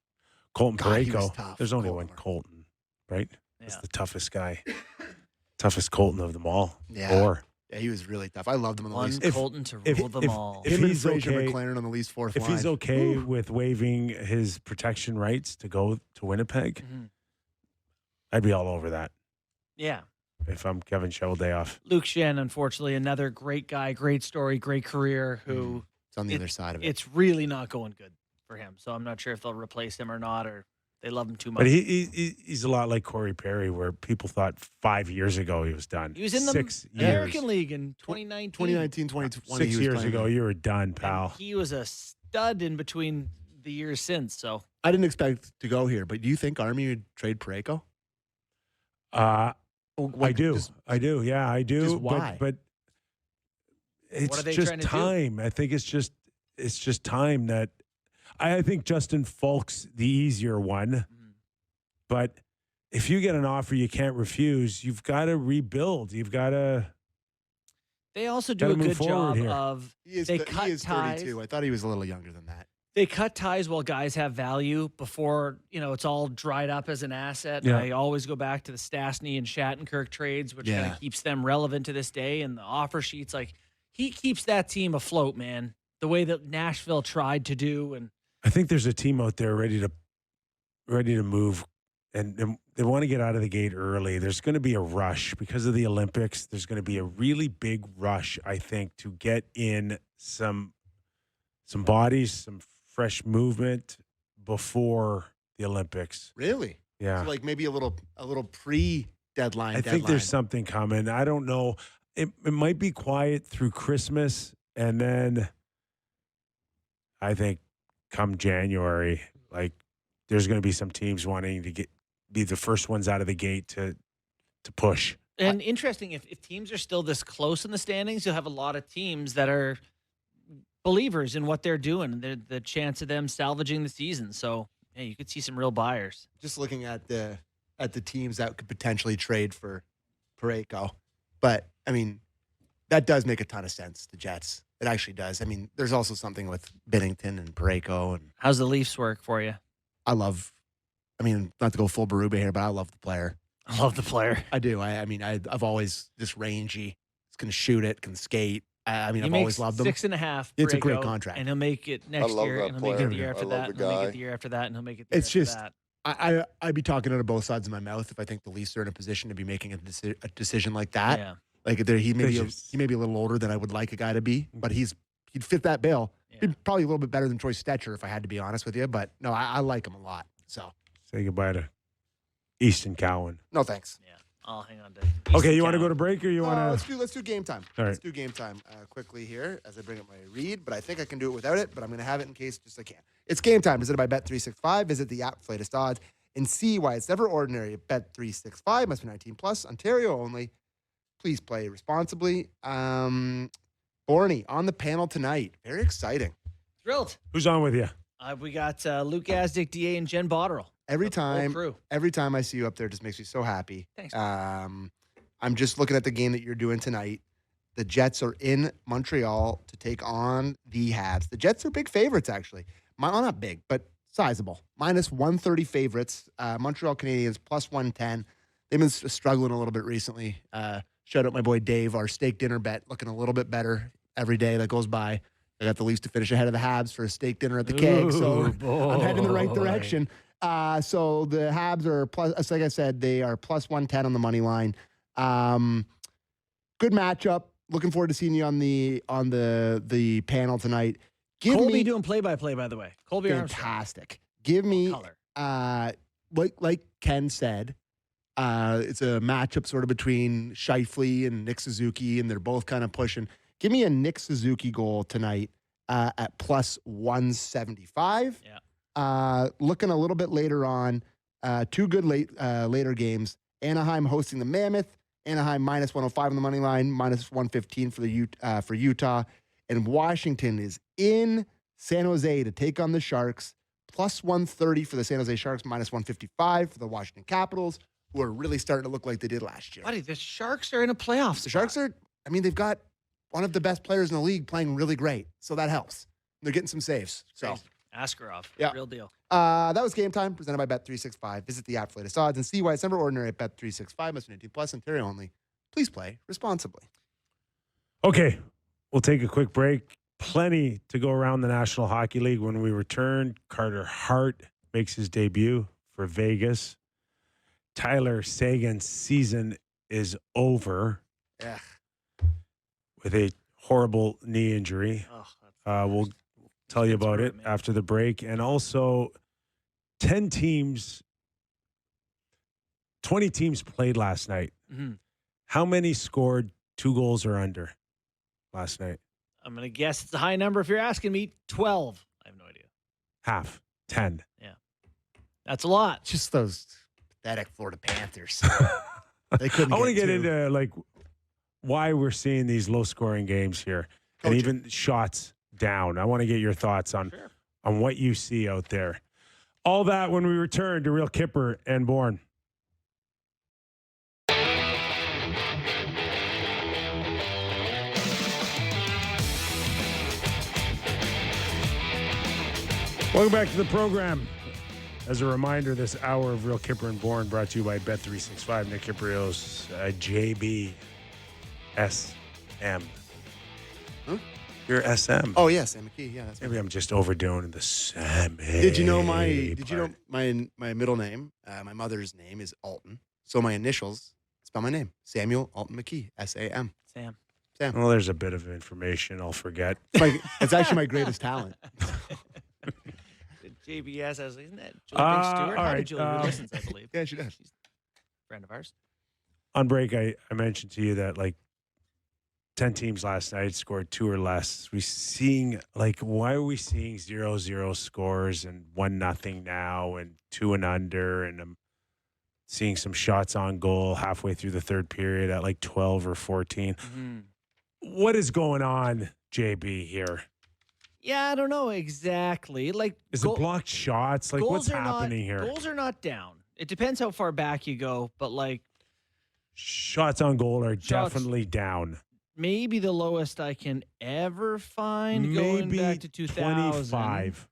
Colton God, he was Parayko. tough. There's only Colton one Orr. Colton, right? That's Yeah. the toughest guy. Toughest Colton of them all. Yeah. Orr. Yeah, he was really tough. I loved him on the One Leafs. Colton to if- rule them all. if Him and he's Fraser okay- McLaren on the Leafs fourth If line. he's okay with waiving his protection rights to go to Winnipeg, Mhm. I'd be all over that Yeah. if I'm Kevin Shoveldayoff. Luke Shen, unfortunately, another great guy, great story, great career, who It's on the other side of it. it's really not going good for him. So I'm not sure if they'll replace him or not, or they love him too much. But he's a lot like Corey Perry, where people thought 5 years ago he was done. He was in the 6 American years. League in 2019. 2019, 2020. 6 he was years playing ago, there. you were done, And pal. he was a stud in between the years since. So I didn't expect to go here, but do you think Army would trade Parayko? I do. Just- I do. Yeah, I do. Just why? But it's are they just trying to do? time. I think it's just time that I think Justin Falk's the easier one. But if you get an offer you can't refuse, you've got to rebuild. You've got to. they also do Gotta a move good forward job here. of He is, they he cut is ties. 32. I thought he was a little younger than that. They cut ties while guys have value before, it's all dried up as an asset. Yeah. I always go back to the Stastny and Shattenkirk trades, which kind Yeah. of keeps them relevant to this day. And the offer sheets, like he keeps that team afloat, man. The way that Nashville tried to do. And I think there's a team out there ready to move, and they want to get out of the gate early. There's going to be a rush because of the Olympics. There's going to be a really big rush, I think, to get in some bodies, some fresh movement before the Olympics. Really? Yeah. So like maybe a little pre-deadline. I think there's something coming. I don't know. It might be quiet through Christmas, and then I think come January, like there's going to be some teams wanting to be the first ones out of the gate to push. And interesting, if teams are still this close in the standings, you'll have a lot of teams that are believers in what they're doing and the chance of them salvaging the season. So, hey, you could see some real buyers. Just looking at the teams that could potentially trade for Parayko. But, I mean, that does make a ton of sense, the Jets. It actually does. I mean, there's also something with Binnington and Parayko. And How's the Leafs work for you? not to go full Berube here, but I love the player. I love the player. I do. I've always, this rangy, he's going to shoot it, can skate. I've He always makes loved him. 6.5. It's a great Parayko, contract. and he'll make it next love year, that and he'll make it player. the year I after love that, the and he'll make guy. it the year after that, and he'll make it the It's year just- after that. I'd be talking out of both sides of my mouth if I think the Leafs are in a position to be making a decision like that. Yeah. Like he may be a little older than I would like a guy to be, but he'd fit that bill. Yeah. He'd probably a little bit better than Troy Stecher if I had to be honest with you. But no, I like him a lot. So Say goodbye to Easton Cowan. no thanks. Yeah. I'll hang on to Okay, Easton you want to go Cowan. to break or you want to? Let's do game time. All Let's right. do game time quickly here as I bring up my read. But I think I can do it without it. But I'm going to have it in case just I can. It's game time. Presented by Bet365. Visit the app for latest odds and see why it's never ordinary. Bet365 must be 19 plus. Ontario only. Please play responsibly. Bourne on the panel tonight. Very exciting. Thrilled. Who's on with you? We got Luke Asdick, DA, and Jen Botterill. Every The whole time, crew. every time I see you up there, it just makes me so happy. Thanks. I'm just looking at the game that you're doing tonight. The Jets are in Montreal to take on the Habs. The Jets are big favorites, actually. Well, not big, but sizable. Minus 130 favorites. Montreal Canadiens plus 110. They've been struggling a little bit recently. Shout out my boy Dave, our steak dinner bet, looking a little bit better every day that goes by. I got the Leafs to finish ahead of the Habs for a steak dinner at the keg, so I'm heading in the right direction. So the Habs are plus, like I said, they are plus 110 on the money line. Good matchup. Looking forward to seeing you on the panel tonight. Give Colby me doing play-by-play, by the way. Colby Armstrong. fantastic. Give me Color. like Ken said, it's a matchup sort of between Scheifele and Nick Suzuki, and they're both kind of pushing. Give me a Nick Suzuki goal tonight at plus 175. Yeah. Looking a little bit later on, two good later games. Anaheim hosting the Mammoth. Anaheim minus 105 on the money line, minus 115 for Utah. And Washington is in San Jose to take on the Sharks. Plus 130 for the San Jose Sharks, minus 155 for the Washington Capitals. who are really starting to look like they did last year. Buddy, the Sharks are in a playoff spot. The Sharks are, they've got one of the best players in the league playing really great. So that helps. They're getting some saves. So Askarov, Yeah. real deal. that was Game Time, presented by Bet365. Visit the app for latest odds and see why it's never ordinary at Bet365. Must be 18 plus, Ontario only. Please play responsibly. Okay, we'll take a quick break. Plenty to go around the National Hockey League. When we return, Carter Hart makes his debut for Vegas. Tyler Sagan's season is over Yeah. with a horrible knee injury. We'll tell you about it after the break. And also 20 teams played last night. Mm-hmm. How many scored 2 goals or under last night? I'm going to guess it's a high number. If you're asking me, 12. I have no idea. Half. 10. That's a lot. Just those pathetic Florida Panthers. They couldn't I want to get 2. into like why we're seeing these low scoring games here and even shots down. I want to get your thoughts on what you see out there. All that when we return to Real Kyper and Bourne. Welcome back to the program. As a reminder, this hour of Real Kyper and Bourne brought to you by Bet365. Nick Kypreos, JB, SM. Huh? You're SM. Oh, yes, Sam McKee. Yeah, that's Maybe I'm just overdoing the Sam. Did you know my middle name? My mother's name is Alton. So my initials spell my name. Samuel Alton McKee. S-A-M. Sam. Well, there's a bit of information I'll forget. It's actually my greatest talent. JBS, isn't that Julie Stewart? all How right, did Julie listens, I believe. Yeah, she does. She's a friend of ours. On break, I mentioned to you that like 10 teams last night scored 2 or less. Why are we seeing 0-0 scores and 1-0 now and 2 and under? And I'm seeing some shots on goal halfway through the third period at like 12 or 14. Mm-hmm. What is going on, JB, here? Yeah, I don't know exactly. Is it blocked shots? Like, what's happening here? Goals are not down. It depends how far back you go, but shots on goal are definitely down. Maybe the lowest I can ever find going back to 2000. 25.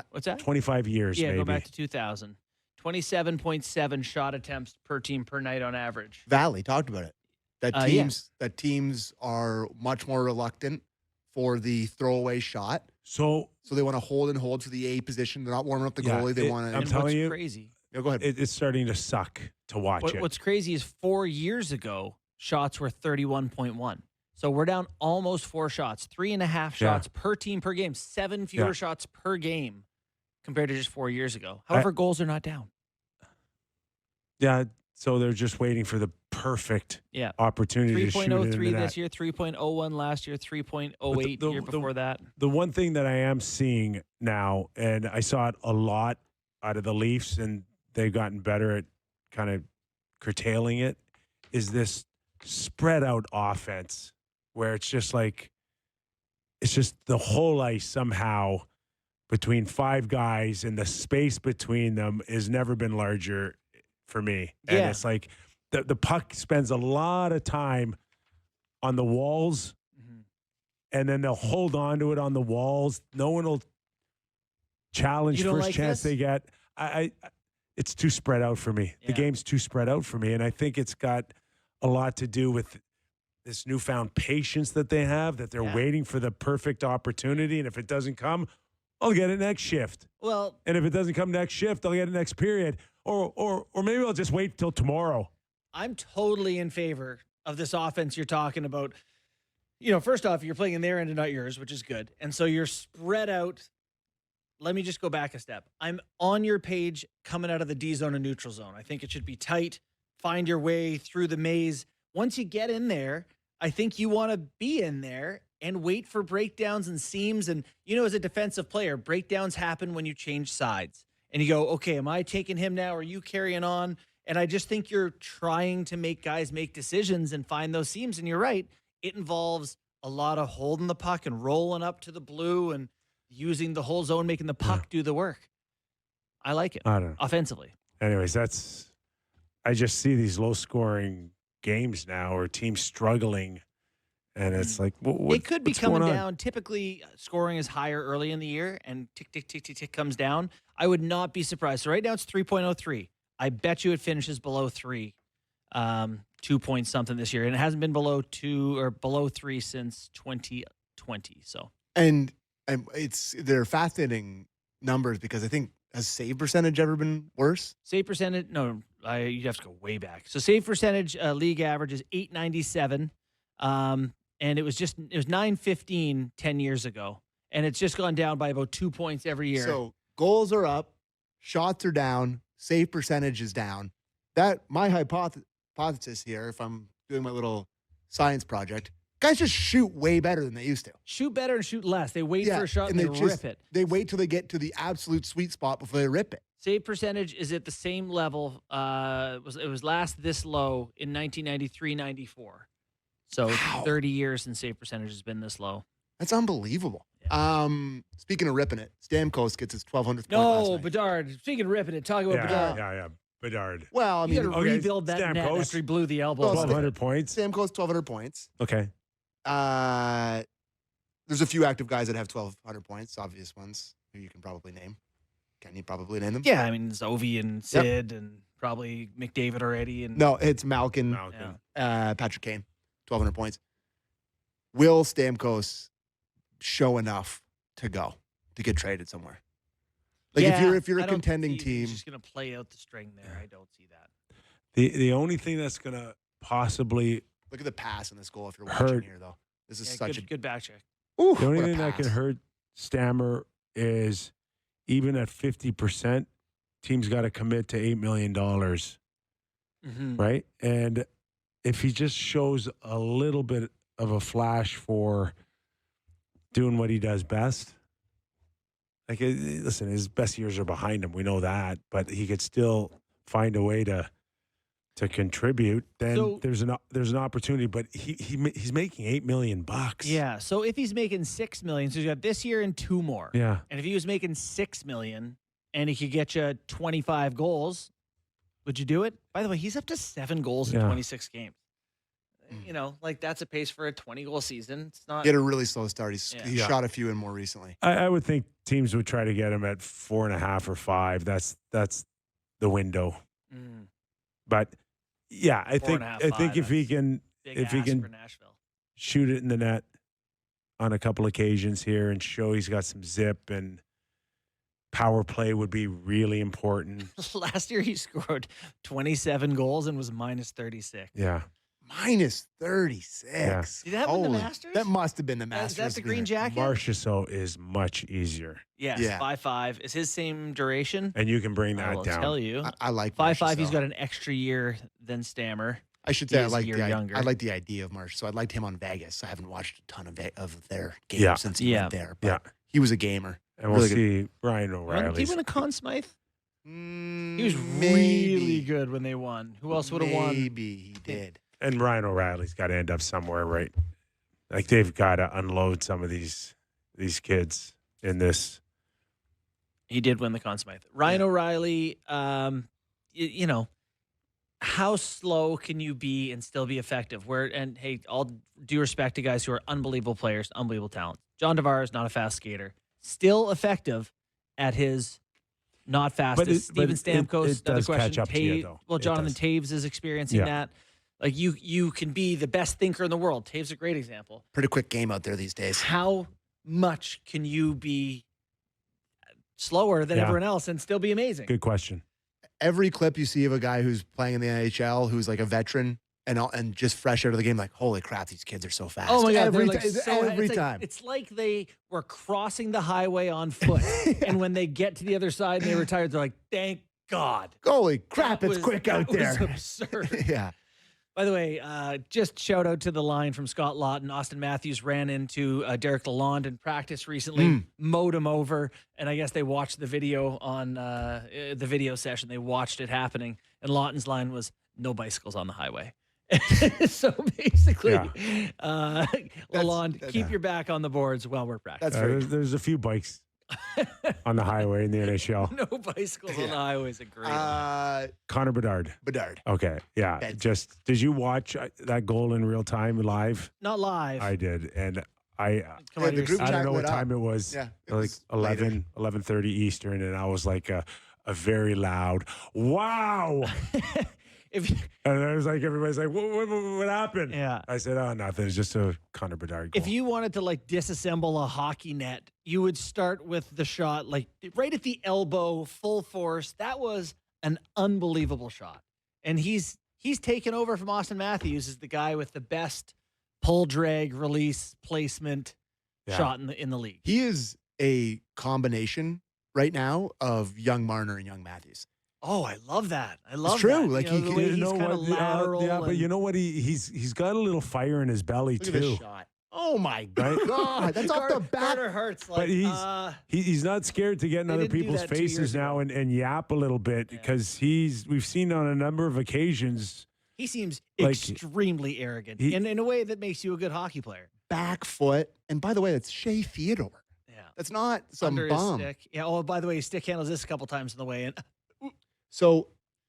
What's that? 25 years, Yeah, maybe. go back to 2000. 27.7 shot attempts per team per night on average. Valley talked about it. That teams are much more reluctant for the throwaway shot. So they want to hold for the A position. They're not warming up the goalie. They want to. I'm telling you, crazy. Yeah, go ahead. It's starting to suck to watch it. What's crazy is 4 years ago, shots were 31.1. So we're down almost 4 shots, 3.5 shots per team per game, 7 fewer shots per game compared to just 4 years ago. However, goals are not down. Yeah, so they're just waiting for the perfect opportunity to shoot it into 3.03 that. this year, 3.01 last year, 3.08 the year before that. The one thing that I am seeing now, and I saw it a lot out of the Leafs, and they've gotten better at kind of curtailing it, is this spread out offense where it's just the whole ice somehow between 5 guys, and the space between them has never been larger for me. And it's like the puck spends a lot of time on the walls, and then they'll hold on to it on the walls. No one will challenge first chance they get. It's too spread out for me. The game's too spread out for me, and I think it's got a lot to do with this newfound patience that they have, that they're waiting for the perfect opportunity, and if it doesn't come, I'll get it next shift. Well, and if it doesn't come next shift, I'll get it next period. Or maybe I'll just wait till tomorrow. I'm totally in favor of this offense you're talking about. You know, first off, you're playing in their end and not yours, which is good. And so you're spread out. Let me just go back a step. I'm on your page coming out of the D zone and neutral zone. I think it should be tight. Find your way through the maze. Once you get in there, I think you want to be in there and wait for breakdowns and seams. And, as a defensive player, breakdowns happen when you change sides. And you go, okay, am I taking him now? Are you carrying on? And I just think you're trying to make guys make decisions and find those seams. And you're right. It involves a lot of holding the puck and rolling up to the blue and using the whole zone, making the puck do the work. I like it. I don't know. Offensively. Anyways, I just see these low-scoring games now or teams struggling, and it's like, it could be what's coming going on? down. Typically, scoring is higher early in the year, and tick, tick, tick, tick, tick comes down. I would not be surprised. So right now it's 3.03. I bet you it finishes below 3, 2 point something this year, and it hasn't been below 2 or below 3 since 2020. So, And they're fascinating numbers because I think, has save percentage ever been worse? save percentage, no, you'd have to go way back. So save percentage, league average is 897, and it was 915 10 years ago, and it's just gone down by about 2 points every year. So goals are up, shots are down, save percentage is down. That my hypothesis here, if I'm doing my little science project, guys just shoot way better than they used to. Shoot better and shoot less. They wait for a shot and they rip it. They wait till they get to the absolute sweet spot before they rip it. Save percentage is at the same level. It was last this low in 1993-94. So 30 years since save percentage has been this low. That's unbelievable. Yeah. Speaking of ripping it, Stamkos gets his 1200th point last No, night. Bedard. Speaking of ripping it, talk about Bedard. Yeah. Bedard. Well, I You mean, got to rebuild that net Stamkos. after he blew the elbow. Well, 1,200 points. Stamkos 1200 points. Okay. There's a few active guys that have 1,200 points, obvious ones who you can probably name. Can you probably name them? Yeah, I mean, Ovi and Sid and probably McDavid already. And No, it's Malkin, Yeah. Patrick Kane, 1,200 points. Will Stamkos show enough to get traded somewhere? Like if you're I a don't contending see- team, he's just going to play out the string there. I don't see that. The only thing that's going to possibly look at the pass in this goal. If you're watching Hurt. here, though, this is Yeah, such good back check. a ooh, the only what a thing that pass. can hurt Stammer is even at 50%, teams got to commit to $8 million, Mm-hmm. right? And if he just shows a little bit of a flash for doing what he does best, like, listen, his best years are behind him. We know that, but he could still find a way to contribute. Then So- there's an opportunity. But he's making $8 million. Yeah. So if he's making $6 million, so he's got this year and 2 more. Yeah. And if he was making $6 million and he could get you 25 goals, would you do it? By the way, he's up to 7 goals in Yeah. 26 games. You know, like that's a pace for a 20-goal season. It's not. He had a really slow start. He Yeah. shot a few in more recently. I would think teams would try to get him at 4.5 or 5. That's the window. Mm, But yeah, I think 4.5, if he that's can big if he ask can for Nashville. shoot it in the net on a couple occasions here and show he's got some zip, and power play would be really important. Last year he scored 27 goals and was minus 36. Yeah. Minus 36. Yeah. Did that win the Holy- Masters? That must have been the Is Masters. that the green jacket? Marchessault is much easier, Yes, Yeah. 5.5 is his same duration. and you can bring I that will down. tell you. I like 5.5, he's Marchessault. got an extra year than Stammer. I should he say I is a like year the younger. I like the idea of Marsh. So I liked him on Vegas. I haven't watched a ton of their games Yeah. since he Yeah. went there. But Yeah. he was a gamer. And we'll Really good. see Brian Did O'Reilly. he win a Conn Smythe? He was Maybe. really good when they won. Who else would have won? Maybe he did. And Ryan O'Reilly's got to end up somewhere, right? Like they've got to unload some of these in this. He did win the Conn Smythe. Ryan O'Reilly, you know, how slow can you be and still be effective? And hey, all due respect to guys who are unbelievable players, unbelievable talent. John Devar is not a fast skater. Still effective at his not fastest. But Steven Stamkos, it another does question. catch up to you, though. Well, It Jonathan does. Toews is experiencing Yeah. that. Like you can be the best thinker in the world. Toews is a great example. Pretty quick game out there these days. How much can you be slower than Yeah. everyone else and still be amazing? Good question. Every clip you see of a guy who's playing in the NHL, who's like a veteran and just fresh out of the game, like, holy crap, these kids are so fast. Oh my God! Every, they're like every it's time. it's like they were crossing the highway on foot, and when they get to the other side and they retired, they're like, "Thank God!" Holy crap, That it's was- quick out that there. was absurd. Yeah. By the way, just shout out to the line from Scott Lawton. Austin Matthews ran into Derek Lalonde in practice recently, mowed him over, and I guess they watched the video on the video session. They watched it happening, and Lawton's line was, "No bicycles on the highway." So basically, Lalonde, keep your back on the boards while we're practicing. That's very There's a few bikes on the highway in the NHL? No bicycles on the highway is a great one. Connor Bedard. Bedard. Okay, yeah. That's- Did you watch that goal in real time live? Not live. I did, and I Come on, the you're group I chat don't know what lit up. time it was. Yeah, it like was later. 11:30 Eastern, and I was like a very loud wow. if you, And I was like, everybody's like, what happened? Yeah. I said, oh, nothing. It's just a Connor Bedard goal. if you wanted to like disassemble a hockey net, you would start with the shot like right at the elbow, full force. That was an unbelievable shot. And he's taken over from Austin Matthews as the guy with the best pull, drag, release, placement Yeah. shot in the league. He is a combination right now of young Marner and young Matthews. Oh, I love that. I love true. that. Like, you know, he the can- way you he's know kind of what? lateral. Yeah, but and- you know what? He's got a little fire in his belly Look at too. this shot. Oh my Right? God. That's off the back. Carter Hurts like, But he's not scared to get in They other didn't do people's that 2 faces years now ago. and yap a little bit because we've seen on a number of occasions. he seems like, extremely arrogant he- in a way that makes you a good hockey player. Back foot. And by the way, that's Shea Theodore. Yeah. That's not some Under bum. his stick. Yeah. Oh, by the way, his stick handles this a couple times on the way in. So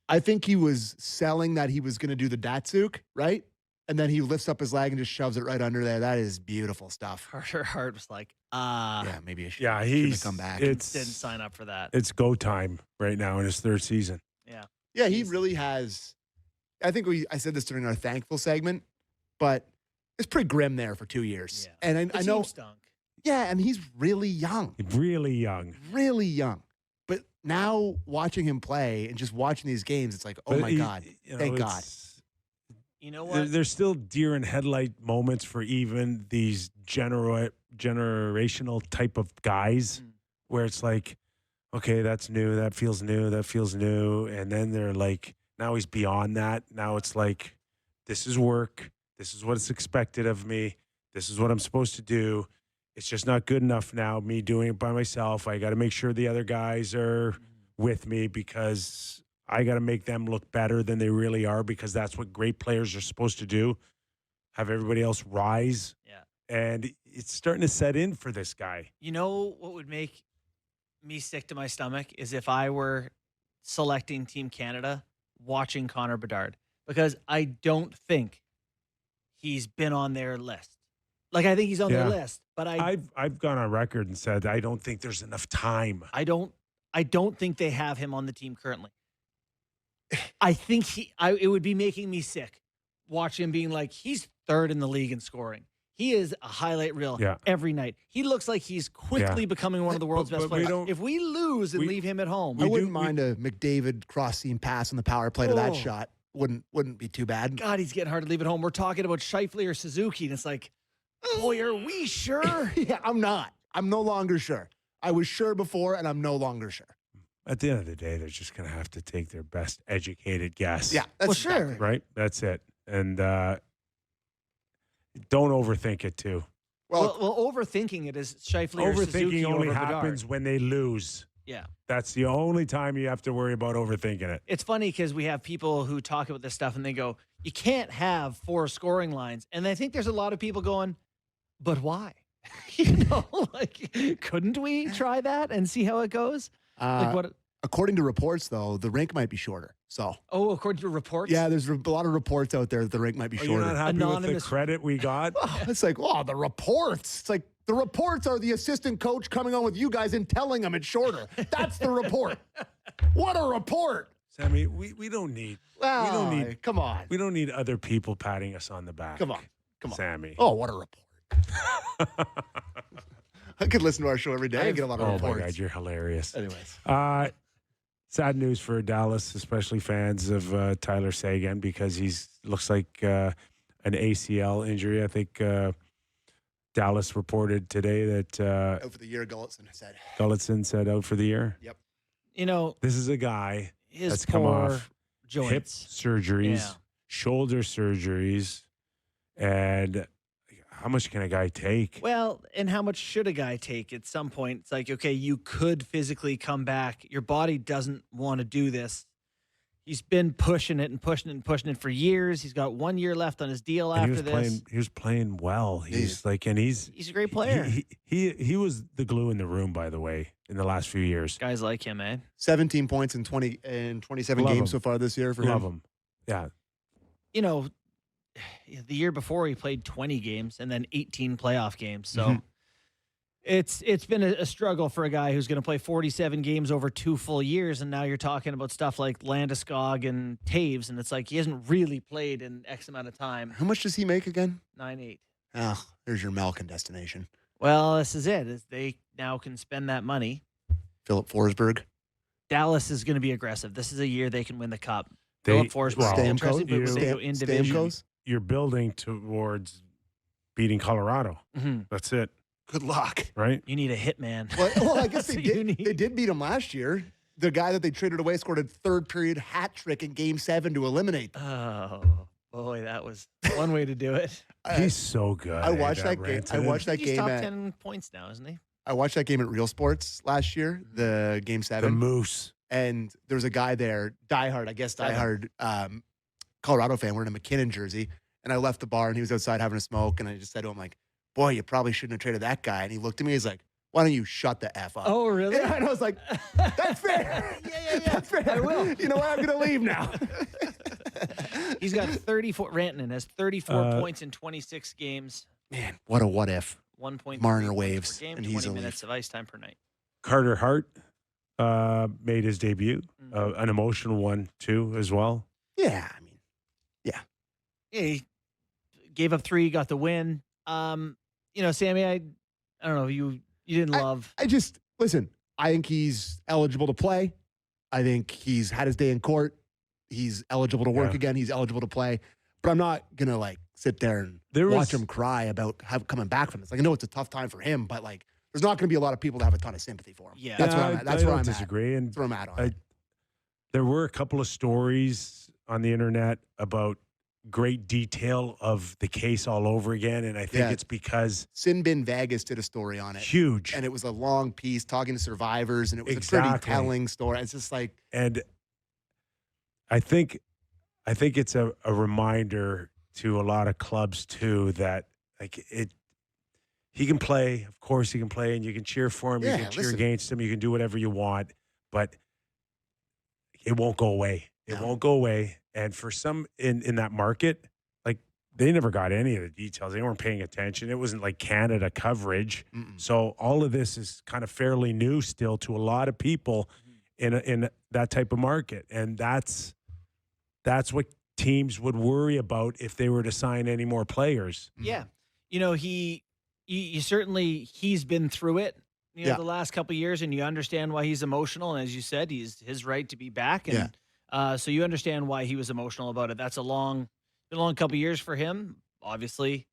I think he was selling that he was going to do the Datsuk, right? And then he lifts up his leg and just shoves it right under there. That is beautiful stuff. Carter Hart was like, Yeah, maybe I should. Yeah, shouldn't he's have come back. didn't It's sign up for that. it's go time right now in his third season. Yeah. Yeah, he really has. I think I said this during our thankful segment, but it's pretty grim there for 2 years. Yeah. And The I know, team stunk. yeah, and he's really young, Really young. really young. But now watching him play and just watching these games, it's like, oh But my he- God, you know, thank God. it's- You know what? There's still deer in headlight moments for even these generational type of guys Mm. where it's like, okay, that's new, that feels new, and then they're like, now he's beyond that. Now it's like, this is work, this is what's expected of me, this is what I'm supposed to do. It's just not good enough now, me doing it by myself. I got to make sure the other guys are with me because I got to make them look better than they really are because that's what great players are supposed to do. Have everybody else rise. Yeah. And it's starting to set in for this guy. You know what would make me sick to my stomach is if I were selecting Team Canada watching Connor Bedard, because I don't think he's been on their list. Like, I think he's on their Yeah. list, but I've gone on record and said I don't think there's enough time. I don't think they have him on the team currently. I think it would be making me sick watching him being like, he's third in the league in scoring. He is a highlight reel Yeah. every night. He looks like he's quickly Yeah. becoming one of the world's But best we players. don't- If we lose and we- leave him at home, I We wouldn't do- mind a McDavid cross-seam pass on the power play to that Oh. shot. Wouldn't be too bad. God, he's getting hard to leave at home. We're talking about Scheifele or Suzuki, and it's like, boy, are we sure? Yeah, I'm not. I'm no longer sure. I was sure before, and I'm no longer sure. At the end of the day, they're just going to have to take their best educated guess. Yeah, that's Well, sure. exactly Right? That's it. And don't overthink it, too. Well, overthinking it is Scheifele or Suzuki Overthinking only over happens Bedard. when they lose. Yeah. That's the only time you have to worry about overthinking it. It's funny because we have people who talk about this stuff and they go, you can't have 4 scoring lines. And I think there's a lot of people going, but why? Like, couldn't we try that and see how it goes? Like what? According to reports, though, the rink might be shorter. So, Oh, according to reports? yeah, there's a lot of reports out there that the rink might be Are you shorter. not happy with the Anonymous- credit we got? It's like, oh, the reports. It's like the reports are the assistant coach coming on with you guys and telling them it's shorter. That's the report. What a report. Sammy, we don't need Oh, need- come on. we don't need other people patting us on the back. Come on. Sammy. Oh, what a report. I could listen to our show every day and get a lot of Oh reports. my God, you're hilarious. Anyways. Sad news for Dallas, especially fans of Tyler Seguin, because he's looks like an ACL injury. I think Dallas reported today that Out for the year, Gulletson said. Gulletson said out for the year. You know, This is a guy his that's come poor off hip joints. surgeries, Yeah. shoulder surgeries, and how much can a guy take? Well, and how much should a guy take at some point? It's like, okay, you could physically come back. Your body doesn't want to do this. He's been pushing it for years. He's got 1 year left on his deal And after this. He was playing well. He's a great player. He was the glue in the room, by the way, in the last few years. Guys like him, eh? 17 points in 27 Love games him. so far this year for Love him. him. Yeah. You know, the year before he played 20 games and then 18 playoff games. So it's been a struggle for a guy who's going to play 47 games over 2 full years. And now you're talking about stuff like Landeskog and Toews. And it's like he hasn't really played in X amount of time. How much does he make again? 9-8. Oh, there's your Malkin destination. Well, this is it. Is they now can spend that money. Philip Forsberg. Dallas is going to be aggressive. This is a year they can win the cup. They- Philip Forsberg. well, Interesting, but when they go in division. Stamkos. You're building towards beating Colorado. Mhm. That's it, Good luck. right? You need a hitman. Well, I guess That's they what you did. need. They did beat him last year. The guy that they traded away scored a third period hat trick in Game 7 to eliminate them. Oh boy, that was one way to do it. He's so good. I watched that game. I watched that He's game top at 10 points now, isn't he? I watched that game at Real Sports last year, the Game the 7, Moose. and there was a guy there, diehard Colorado fan, wearing a McKinnon jersey, and I left the bar and he was outside having a smoke, and I just said to him like, "Boy, you probably shouldn't have traded that guy." And he looked at me, he's like, "Why don't you shut the F up?" Oh, really? Yeah, and I was like, "That's fair. Yeah. That's fair. I will. You know what? I'm gonna leave now." He's got 34. Rantanen has 34 Uh, points in 26 games. Man, what a what if. 1.3 Marner points waves, per game, and 20 he's a minutes of ice time per night. Carter Hart made his debut. An emotional one, too, as well. Yeah, I mean, Yeah, he gave up 3, got the win. Sammy, I don't know. You didn't love. I just listen. I think he's eligible to play. I think he's had his day in court. He's eligible to work again. He's eligible to play. But I'm not gonna like sit there and watch him cry about coming back from this. Like I know it's a tough time for him, but like there's not gonna be a lot of people that have a ton of sympathy for him. Yeah. That's what I'm at. That's I where don't I'm disagree. at. And That's where I'm at on it. there were a couple of stories on the internet about great detail of the case all over again, and I think Yeah. it's because Sin Bin Vegas did a story on it. huge. And it was a long piece talking to survivors, and it was a Exactly. pretty telling story. It's just like, And I think it's a reminder to a lot of clubs too that like he can play, of course he can play, and you can cheer for him, you Yeah, can cheer listen. against him, you can do whatever you want, but it won't go away. It No. won't go away. And for some in that market, like they never got any of the details. They weren't paying attention. It wasn't like Canada coverage. So all of this is kind of fairly new still to a lot of people in that type of market. And that's what teams would worry about if they were to sign any more players. Yeah. He certainly, he's been through it, the last couple of years, and you understand why he's emotional. And as you said, he's his right to be back. And so you understand why he was emotional about it. That's been a long couple of years for him, obviously.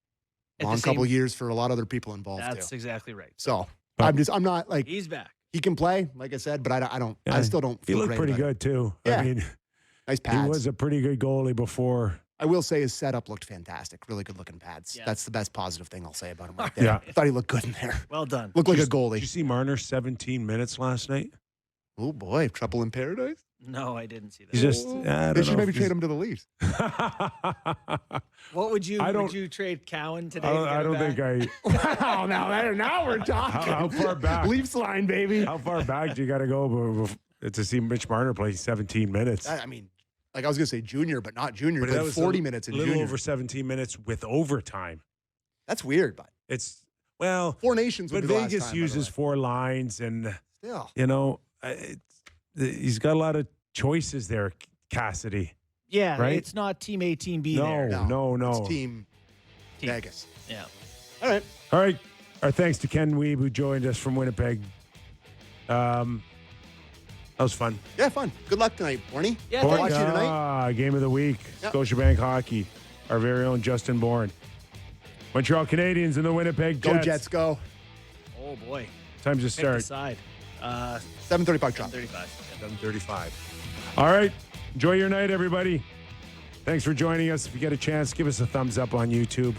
long couple years for a lot of other people involved That's too. exactly right. So But- I'm not like, He's back. he can play, like I said, but I still don't He feel looked great pretty about it. good too. Yeah. I mean, Nice he pads. was a pretty good goalie before. I will say his setup looked fantastic. Really good looking pads. Yeah. That's the best positive thing I'll say about him right there. Yeah. I thought he looked good in there. Well done. Looked like a Did you goalie. see Marner 17 minutes last night? Oh boy, trouble in paradise. No, I didn't see that. He's just, They should maybe trade him to the Leafs. What would you I don't- would you trade Cowan today? I don't think I. Wow, now we're talking. How far back? Leafs line, baby. How far back do you got to go to see Mitch Marner play 17 minutes? I mean, like I was gonna say junior, but not junior. But He that played was 40 a minutes in little junior. over 17 minutes with overtime. That's weird, but It's well, Four Nations would but be the last Vegas time, by the uses way. 4 lines, and Still. he's got a lot of choices there. Cassidy. Yeah, Right? it's not team A, team B No, there. no. It's team Vegas. Yeah. All right. All right. Our thanks to Ken Wiebe, who joined us from Winnipeg. That was fun. Yeah, fun. Good luck tonight, Bourne. Yeah, I'll thanks. watch you tonight. Game of the week. Yep. Scotiabank Hockey. Our very own Justin Bourne. Montreal Canadiens and the Winnipeg Jets. Go Jets, go. Oh boy. Time to Pick start. the side. 7:30 puck drop. 35. 7:35. All right. Enjoy your night, everybody. Thanks for joining us. If you get a chance, give us a thumbs up on YouTube.